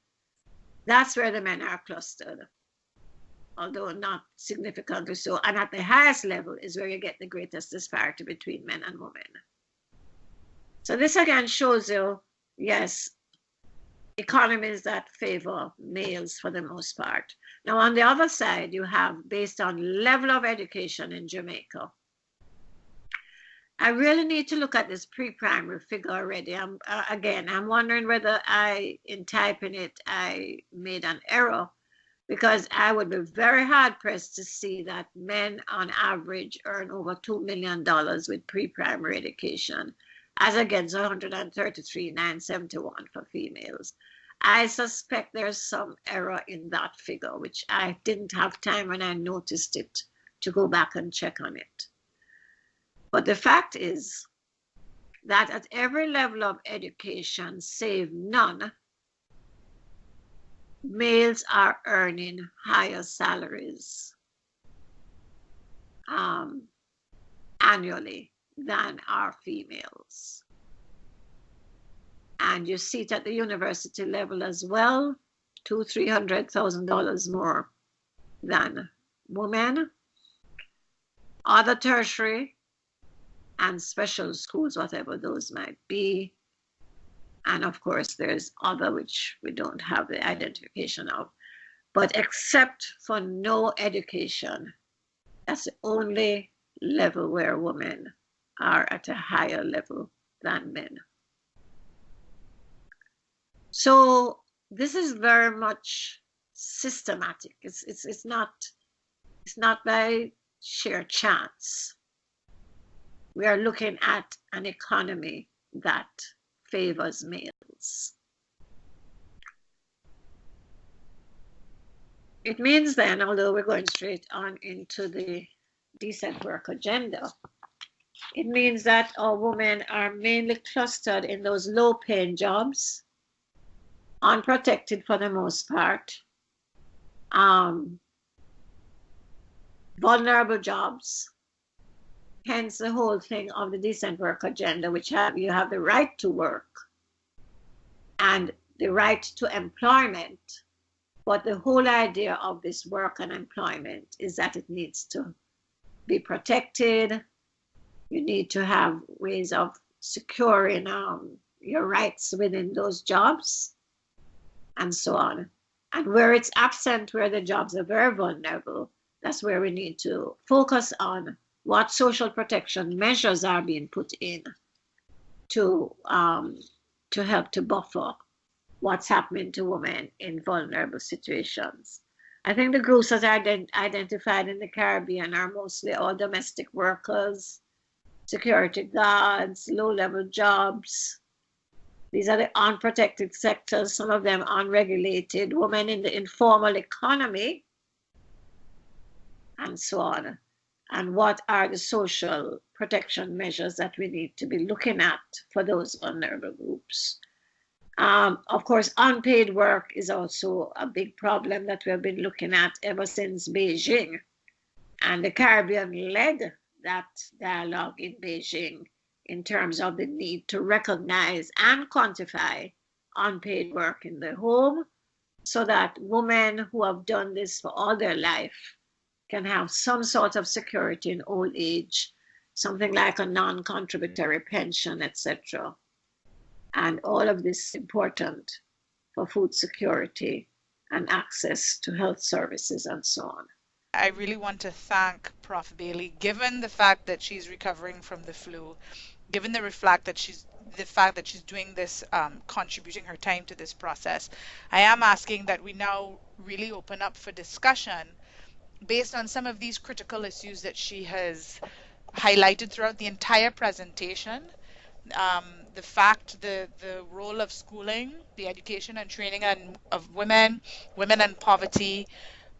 that's where the men are clustered, although not significantly so. And at the highest level is where you get the greatest disparity between men and women. So this again shows you, yes, economies that favor males for the most part. Now, on the other side, you have based on level of education in Jamaica. I really need to look at this pre-primary figure already. I'm wondering whether in typing it, I made an error, because I would be very hard pressed to see that men on average earn over $2 million with pre-primary education, as against 133,971 for females. I suspect there's some error in that figure, which I didn't have time when I noticed it to go back and check on it. But the fact is that at every level of education, save none, males are earning higher salaries annually than are females. And you see it at the university level as well, $200,000-$300,000 more than women. Other tertiary and special schools, whatever those might be. And of course, there's other which we don't have the identification of. But except for no education, that's the only level where women are at a higher level than men. So this is very much systematic. It's not by sheer chance. We are looking at an economy that favors males. It means then, although we're going straight on into the decent work agenda, it means that our women are mainly clustered in those low-paying jobs, unprotected for the most part, vulnerable jobs. Hence the whole thing of the decent work agenda, which you have the right to work and the right to employment. But the whole idea of this work and employment is that it needs to be protected. You need to have ways of securing your rights within those jobs and so on. And where it's absent, where the jobs are very vulnerable, that's where we need to focus on what social protection measures are being put in to help to buffer what's happening to women in vulnerable situations. I think the groups that are identified in the Caribbean are mostly all domestic workers, security guards, low-level jobs. These are the unprotected sectors, some of them unregulated, women in the informal economy, and so on. And what are the social protection measures that we need to be looking at for those vulnerable groups? Of course, unpaid work is also a big problem that we have been looking at ever since Beijing. And the Caribbean led that dialogue in Beijing in terms of the need to recognize and quantify unpaid work in the home so that women who have done this for all their life can have some sort of security in old age, something like a non-contributory pension, etc. And all of this is important for food security and access to health services and so on. I really want to thank Prof. Bailey, given the fact that she's recovering from the flu, given the fact that she's doing this, contributing her time to this process. I am asking that we now really open up for discussion based on some of these critical issues that she has highlighted throughout the entire presentation. The role of schooling, the education and training of women and poverty,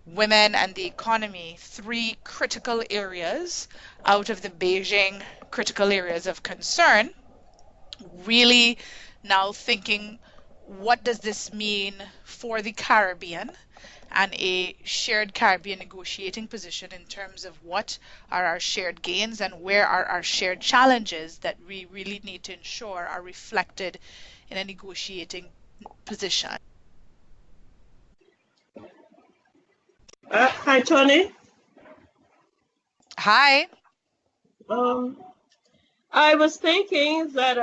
women and the economy, 3 critical areas out of the Beijing critical areas of concern. Really now thinking, what does this mean for the Caribbean and a shared Caribbean negotiating position in terms of what are our shared gains and where are our shared challenges that we really need to ensure are reflected in a negotiating position. Hi, Tony. Hi. I was thinking that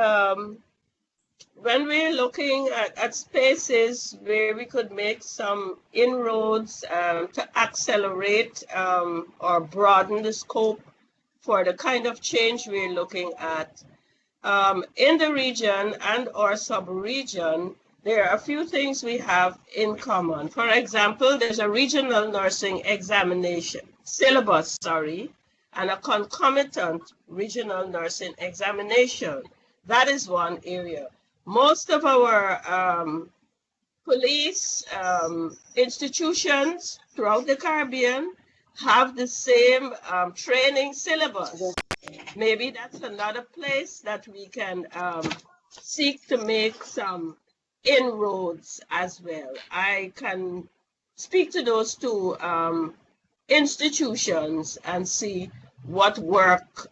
when we're looking at spaces where we could make some inroads to accelerate or broaden the scope for the kind of change we're looking at in the region and or sub-region, there are a few things we have in common. For example, there's a regional nursing examination, syllabus, sorry, and a concomitant regional nursing examination. That is one area. Most of our police institutions throughout the Caribbean have the same training syllabus. Maybe that's another place that we can seek to make some inroads as well. I can speak to those two institutions and see what work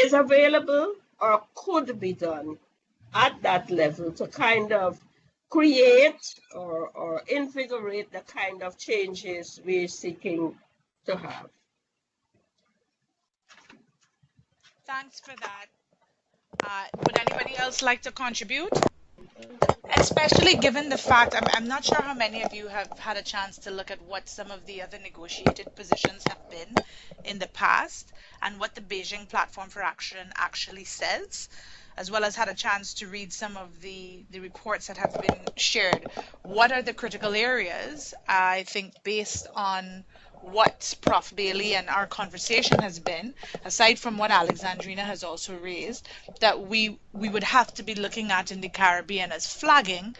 is available or could be done at that level to kind of create or invigorate the kind of changes we're seeking to have. Thanks for that. Would anybody else like to contribute? Especially given the fact, I'm not sure how many of you have had a chance to look at what some of the other negotiated positions have been in the past and what the Beijing Platform for Action actually says, as well as had a chance to read some of the reports that have been shared. What are the critical areas? I think based on what Prof. Bailey and our conversation has been, aside from what Alexandrina has also raised, that we would have to be looking at in the Caribbean as flagging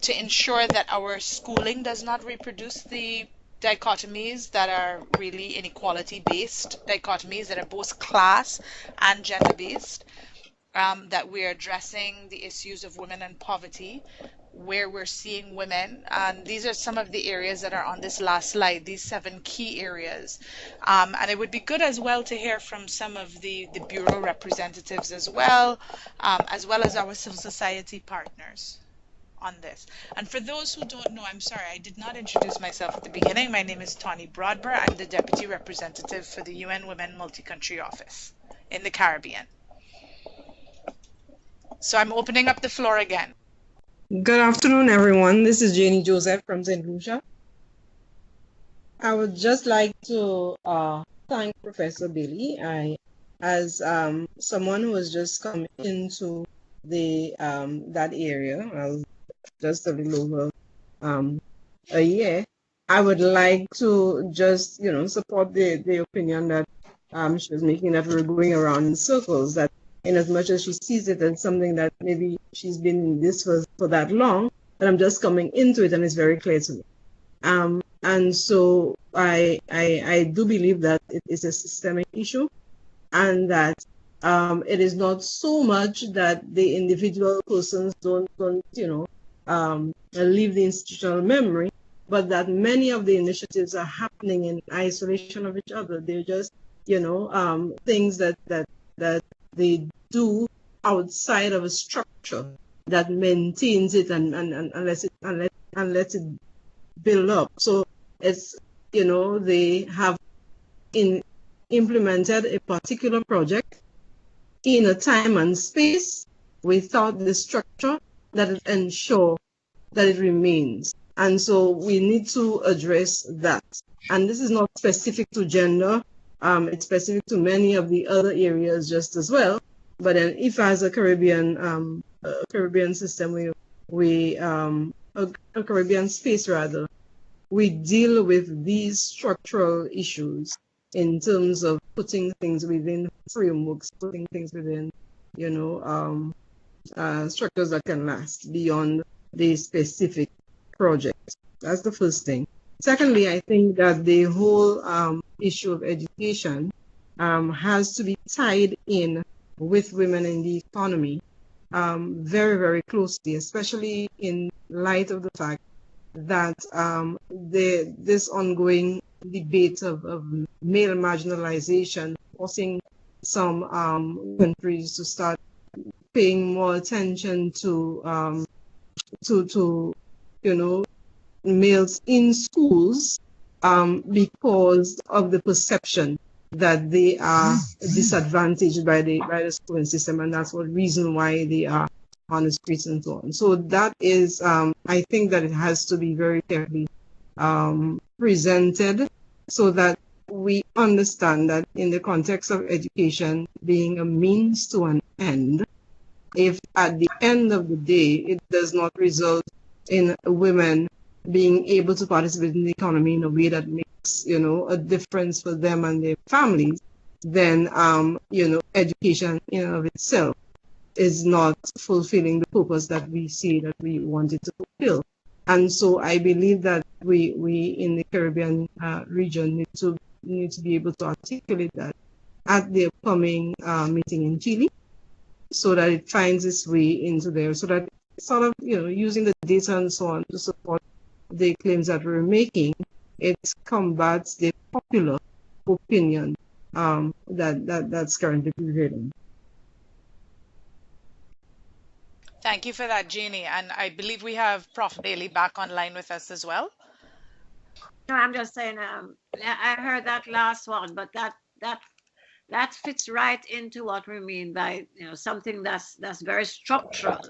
to ensure that our schooling does not reproduce the dichotomies that are really inequality-based dichotomies that are both class and gender-based, that we're addressing the issues of women and poverty, where we're seeing women, and these are some of the areas that are on this last slide, these 7 key areas. And it would be good as well to hear from some of the Bureau representatives as well as our civil society partners on this. And for those who don't know, I'm sorry, I did not introduce myself at the beginning. My name is Tawny Broadbur. I'm the Deputy Representative for the UN Women Multi-Country Office in the Caribbean. So I'm opening up the floor again. Good afternoon, everyone. This is Janie Joseph from St. Lucia. I would just like to thank Professor Bailey. As someone who has just come into the that area, just a little over a year, I would like to just support the opinion that she was making, that we're going around in circles, that in as much as she sees it as something that maybe she's been in this for that long, that I'm just coming into it and it's very clear to me. And so I do believe that it is a systemic issue, and that it is not so much that the individual persons don't leave the institutional memory, but that many of the initiatives are happening in isolation of each other. They're just things that they do outside of a structure that maintains it and lets it build up. So it's they have implemented a particular project in a time and space without the structure that it ensure that it remains. And so we need to address that. And this is not specific to gender. It's specific to many of the other areas just as well. But then, if as a Caribbean system, a Caribbean space rather, we deal with these structural issues in terms of putting things within frameworks, putting things within, structures that can last beyond the specific project. That's the first thing. Secondly, I think that the whole issue of education has to be tied in with women in the economy very, very closely, especially in light of the fact that this ongoing debate of male marginalization forcing some countries to start paying more attention to males in schools because of the perception that they are disadvantaged by the schooling system, and that's the reason why they are on the streets and so on. So that is, I think that it has to be very carefully presented so that we understand that in the context of education being a means to an end, if at the end of the day it does not result in women being able to participate in the economy in a way that makes, a difference for them and their families, then, education in and of itself is not fulfilling the purpose that we see that we want it to fulfill. And so I believe that we in the Caribbean region need to be able to articulate that at the upcoming meeting in Chile, so that it finds its way into there, so that sort of, using the data and so on to support the claims that we're making, it combats the popular opinion that's currently prevailing. Thank you for that, Jeannie. And I believe we have Prof. Bailey back online with us as well. No, I'm just saying, I heard that last one, but that fits right into what we mean by, something that's very structural.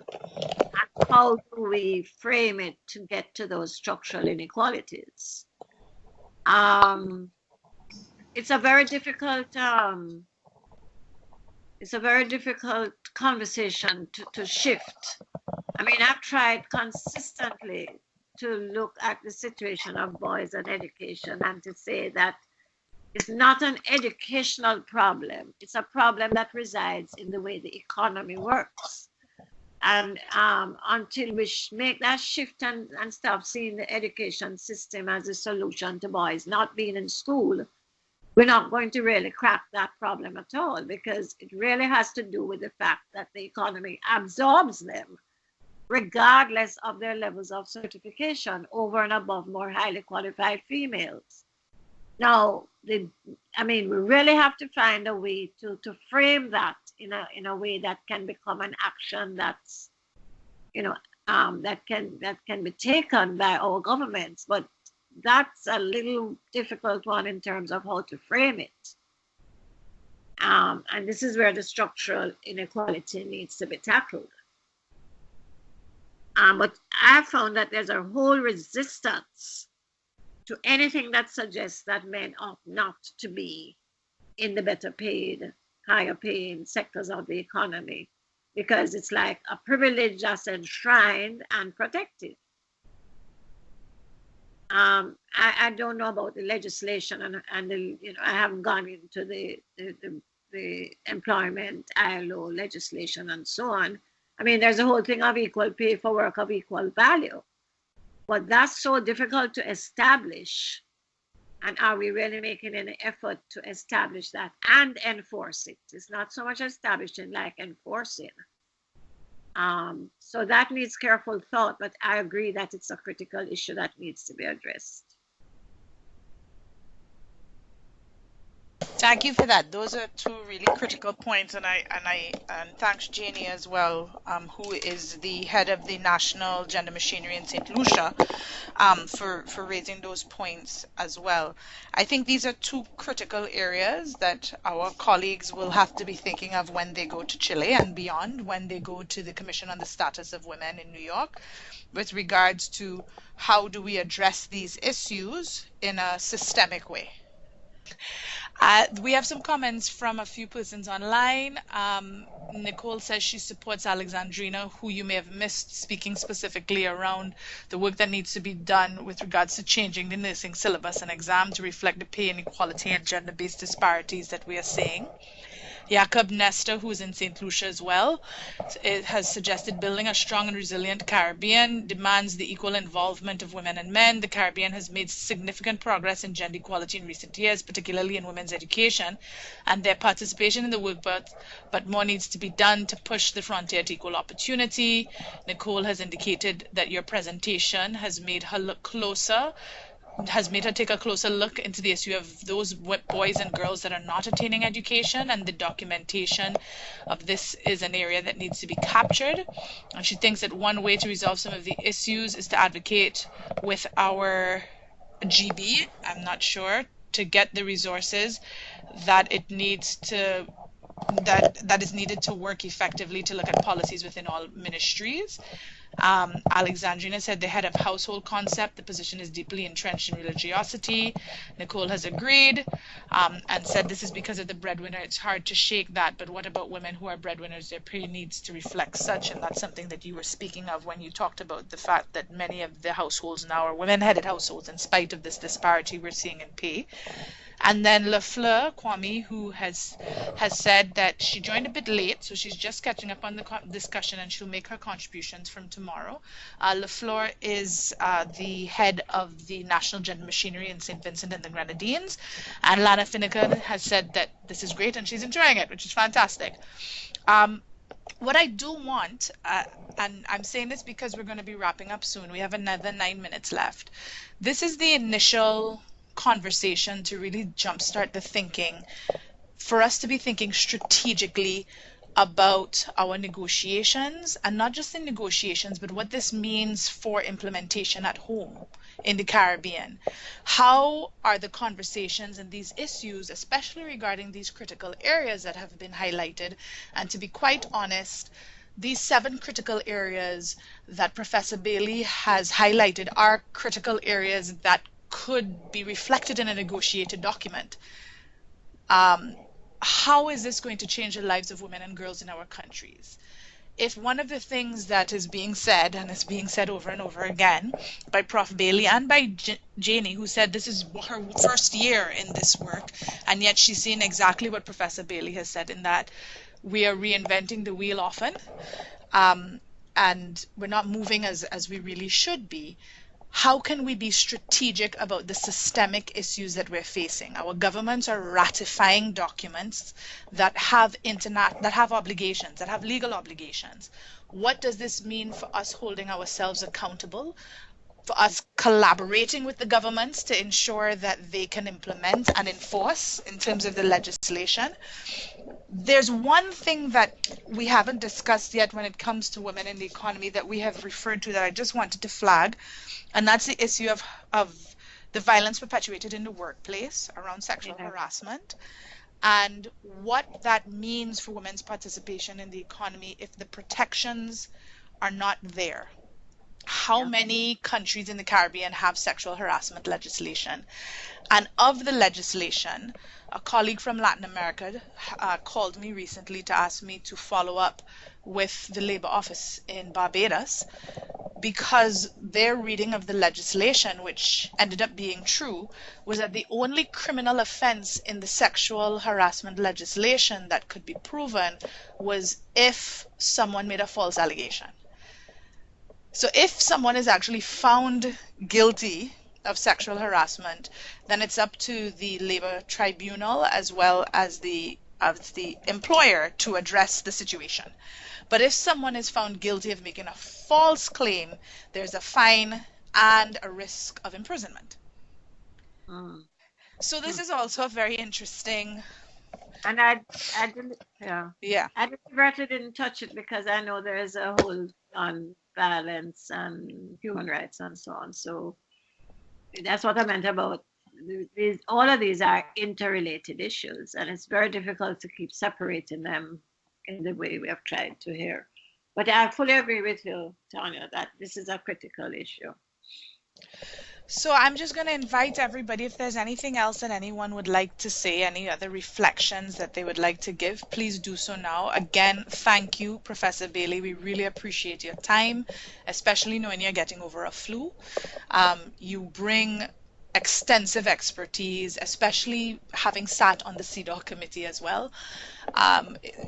And how do we frame it to get to those structural inequalities? It's a very difficult conversation to shift. I mean, I've tried consistently to look at the situation of boys and education and to say that it's not an educational problem. It's a problem that resides in the way the economy works. And until we make that shift and stop seeing the education system as a solution to boys not being in school, we're not going to really crack that problem at all, because it really has to do with the fact that the economy absorbs them regardless of their levels of certification over and above more highly qualified females. Now, we really have to find a way to frame that in a way that can become an action that's, that can be taken by our governments. But that's a little difficult one in terms of how to frame it. And this is where the structural inequality needs to be tackled. But I found that there's a whole resistance to anything that suggests that men ought not to be in the better paid, higher paying sectors of the economy, because it's like a privilege that's enshrined and protected. I don't know about the legislation and the, I haven't gone into the employment, ILO legislation and so on. I mean, there's a whole thing of equal pay for work of equal value, but that's so difficult to establish. And are we really making any effort to establish that and enforce it? It's not so much establishing like enforcing. So that needs careful thought, but I agree that it's a critical issue that needs to be addressed. Thank you for that. Those are two really critical points, and thanks Jeannie as well, who is the head of the National Gender Machinery in St. Lucia, for raising those points as well. I think these are two critical areas that our colleagues will have to be thinking of when they go to Chile and beyond, when they go to the Commission on the Status of Women in New York, with regards to how do we address these issues in a systemic way. We have some comments from a few persons online. Nicole says she supports Alexandrina, who you may have missed, speaking specifically around the work that needs to be done with regards to changing the nursing syllabus and exam to reflect the pay inequality and gender-based disparities that we are seeing. Jacob Nestor, who is in St. Lucia as well, has suggested building a strong and resilient Caribbean demands the equal involvement of women and men. The Caribbean has made significant progress in gender equality in recent years, particularly in women's education and their participation in the work, but more needs to be done to push the frontier to equal opportunity. Nicole has indicated that your presentation has made her look closer, has made her take a closer look into the issue of those boys and girls that are not attaining education, and the documentation of this is an area that needs to be captured. And she thinks that one way to resolve some of the issues is to advocate with our GB, I'm not sure, to get the resources that it needs to that is needed to work effectively to look at policies within all ministries. Alexandrina said the head of household concept, the position is deeply entrenched in religiosity. Nicole has agreed and said this is because of the breadwinner. It's hard to shake that, but what about women who are breadwinners? Their pay needs to reflect such, and that's something that you were speaking of when you talked about the fact that many of the households now are women-headed households in spite of this disparity we're seeing in pay. And then Lafleur Kwame, who has said that she joined a bit late, so she's just catching up on the discussion, and she'll make her contributions from tomorrow. Lafleur is the head of the National Gender Machinery in St. Vincent and the Grenadines. And Lana Finnegan has said that this is great and she's enjoying it, which is fantastic. What I do want, and I'm saying this because we're going to be wrapping up soon, we have another 9 minutes left. This is the initial conversation to really jumpstart the thinking, for us to be thinking strategically about our negotiations, and not just the negotiations, but what this means for implementation at home in the Caribbean. How are the conversations and these issues, especially regarding these critical areas that have been highlighted? And to be quite honest, these 7 critical areas that Professor Bailey has highlighted are critical areas that could be reflected in a negotiated document. How is this going to change the lives of women and girls in our countries? If one of the things that is being said, and is being said over and over again by Prof. Bailey and by Janie, who said this is her first year in this work, and yet she's seen exactly what Professor Bailey has said, in that we are reinventing the wheel often, and we're not moving as we really should be. How can we be strategic about the systemic issues that we're facing? Our governments are ratifying documents that have obligations, that have legal obligations. What does this mean for us holding ourselves accountable? For us collaborating with the governments to ensure that they can implement and enforce in terms of the legislation? There's one thing that we haven't discussed yet when it comes to women in the economy that we have referred to that I just wanted to flag, and that's the issue of the violence perpetuated in the workplace around sexual harassment, and what that means for women's participation in the economy if the protections are not there. How many countries in the Caribbean have sexual harassment legislation? And of the legislation, a colleague from Latin America called me recently to ask me to follow up with the Labor Office in Barbados, because their reading of the legislation, which ended up being true, was that the only criminal offense in the sexual harassment legislation that could be proven was if someone made a false allegation. So if someone is actually found guilty of sexual harassment, then it's up to the labor tribunal as well as the employer to address the situation. But if someone is found guilty of making a false claim, there's a fine and a risk of imprisonment. So this is also very interesting. And I deliberately didn't touch it because I know there is a hold on violence and human rights and so on. So that's what I meant about all of these are interrelated issues, and it's very difficult to keep separating them in the way we have tried to here. But I fully agree with you, Tanya, that this is a critical issue. So I'm just going to invite everybody, if there's anything else that anyone would like to say, any other reflections that they would like to give, please do so now. Again, thank you, Professor Bailey. We really appreciate your time, especially knowing you're getting over a flu. You bring extensive expertise, especially having sat on the CEDAW committee as well.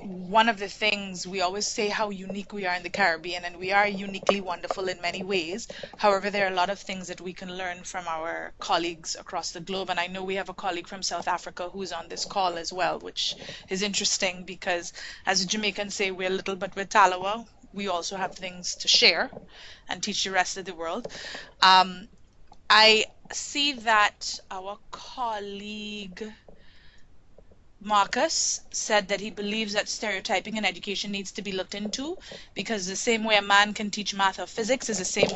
One of the things we always say how unique we are in the Caribbean, and we are uniquely wonderful in many ways. However, there are a lot of things that we can learn from our colleagues across the globe. And I know we have a colleague from South Africa who's on this call as well, which is interesting because, as the Jamaicans say, we're little but we're Talawa. We also have things to share and teach the rest of the world. I see that our colleague Marcus said that he believes that stereotyping in education needs to be looked into, because the same way a man can teach math or physics is the same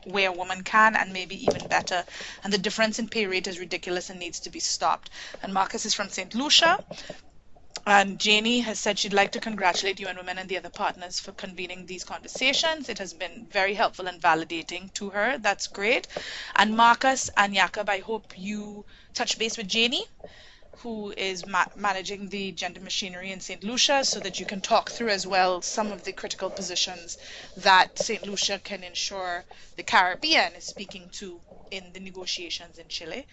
way a woman can, and maybe even better. And the difference in pay rate is ridiculous and needs to be stopped. And Marcus is from St. Lucia. And Janie has said she'd like to congratulate UN Women and the other partners for convening these conversations. It has been very helpful and validating to her. That's great. And Marcus and Jakob, I hope you touch base with Janie, who is managing the gender machinery in St. Lucia, so that you can talk through as well some of the critical positions that St. Lucia can ensure the Caribbean is speaking to in the negotiations in Chile.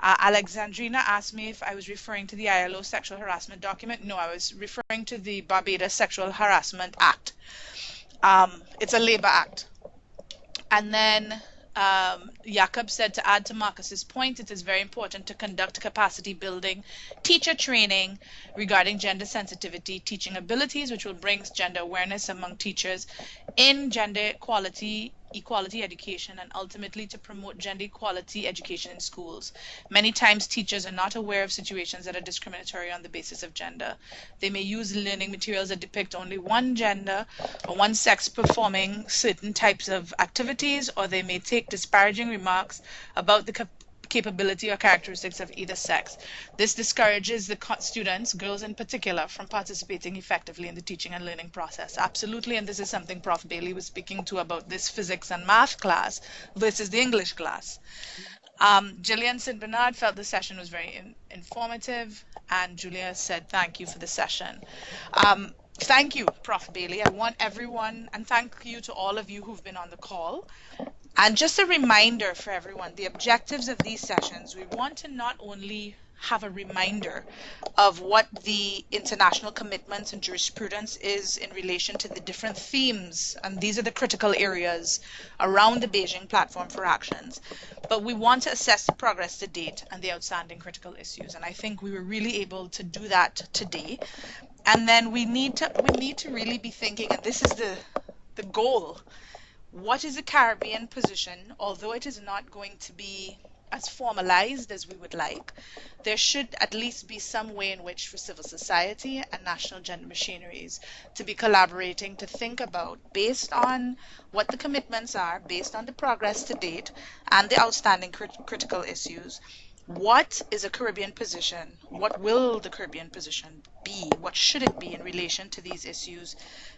Alexandrina asked me if I was referring to the ILO sexual harassment document. No, I was referring to the Barbados Sexual Harassment Act. It's a labor act. And then Jakob said, to add to Marcus's point, it is very important to conduct capacity building, teacher training regarding gender sensitivity, teaching abilities, which will bring gender awareness among teachers in gender equality education, and ultimately to promote gender equality education in schools. Many times teachers are not aware of situations that are discriminatory on the basis of gender. They may use learning materials that depict only one gender or one sex performing certain types of activities, or they may take disparaging remarks about the capability or characteristics of either sex. This discourages the students, girls in particular, from participating effectively in the teaching and learning process. Absolutely, and this is something Prof. Bailey was speaking to about this physics and math class versus the English class. Gillian St. Bernard felt the session was very informative, and Julia said thank you for the session. Thank you, Prof. Bailey. I want everyone, and thank you to all of you who've been on the call. And just a reminder for everyone, the objectives of these sessions, we want to not only have a reminder of what the international commitments and jurisprudence is in relation to the different themes, and these are the critical areas around the Beijing Platform for Actions, but we want to assess the progress to date and the outstanding critical issues. And I think we were really able to do that today. And then we need to really be thinking, and this is the goal. What is the Caribbean position? Although it is not going to be as formalized as we would like, there should at least be some way in which for civil society and national gender machineries to be collaborating to think about, based on what the commitments are, based on the progress to date and the outstanding critical issues, what is a Caribbean position? What will the Caribbean position be? What should it be in relation to these issues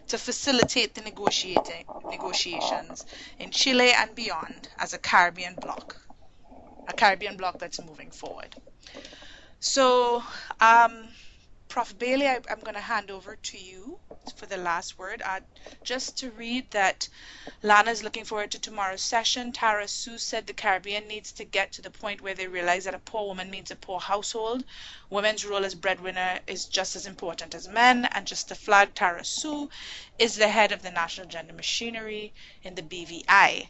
to facilitate the negotiations in Chile and beyond as a Caribbean bloc that's moving forward? So, Prof. Bailey, I'm going to hand over to you for the last word. Just to read that Lana is looking forward to tomorrow's session. Tara Sue said the Caribbean needs to get to the point where they realize that a poor woman means a poor household. Women's role as breadwinner is just as important as men. And just to flag, Tara Sue is the head of the National Gender Machinery in the BVI.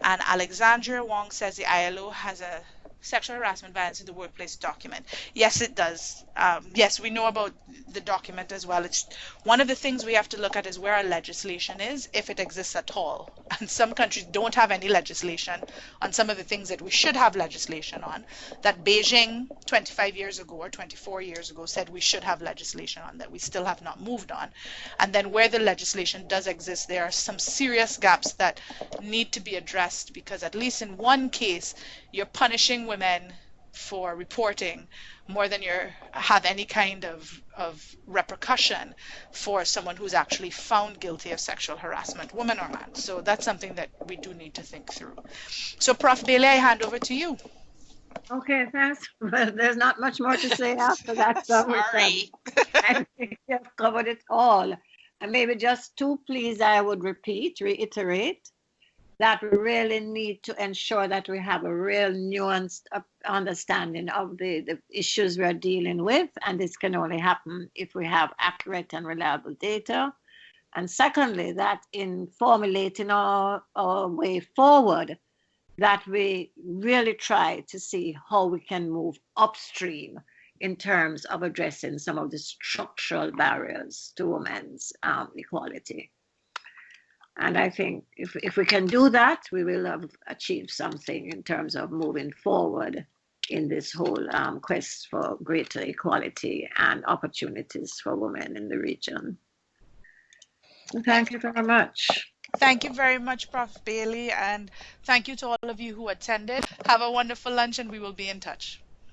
And Alexandra Wong says the ILO has a sexual harassment violence in the workplace document. Yes, it does. Yes, we know about the document as well. It's one of the things we have to look at is where our legislation is, if it exists at all. And some countries don't have any legislation on some of the things that we should have legislation on, that Beijing 25 years ago or 24 years ago said we should have legislation on, that we still have not moved on. And then where the legislation does exist, there are some serious gaps that need to be addressed, because at least in one case, you're punishing women for reporting more than you have any kind of repercussion for someone who's actually found guilty of sexual harassment, woman or man. So that's something that we do need to think through. So Prof. Bailey, I hand over to you. Okay, thanks. Well, there's not much more to say after that. Sorry. I think you've covered it all. And maybe just two pleas I would reiterate, that we really need to ensure that we have a real nuanced understanding of the issues we're dealing with. And this can only happen if we have accurate and reliable data. And secondly, that in formulating our way forward, that we really try to see how we can move upstream in terms of addressing some of the structural barriers to women's equality. And I think if we can do that, we will have achieved something in terms of moving forward in this whole quest for greater equality and opportunities for women in the region. Thank you very much. Thank you very much, Prof. Bailey, and thank you to all of you who attended. Have a wonderful lunch, and we will be in touch.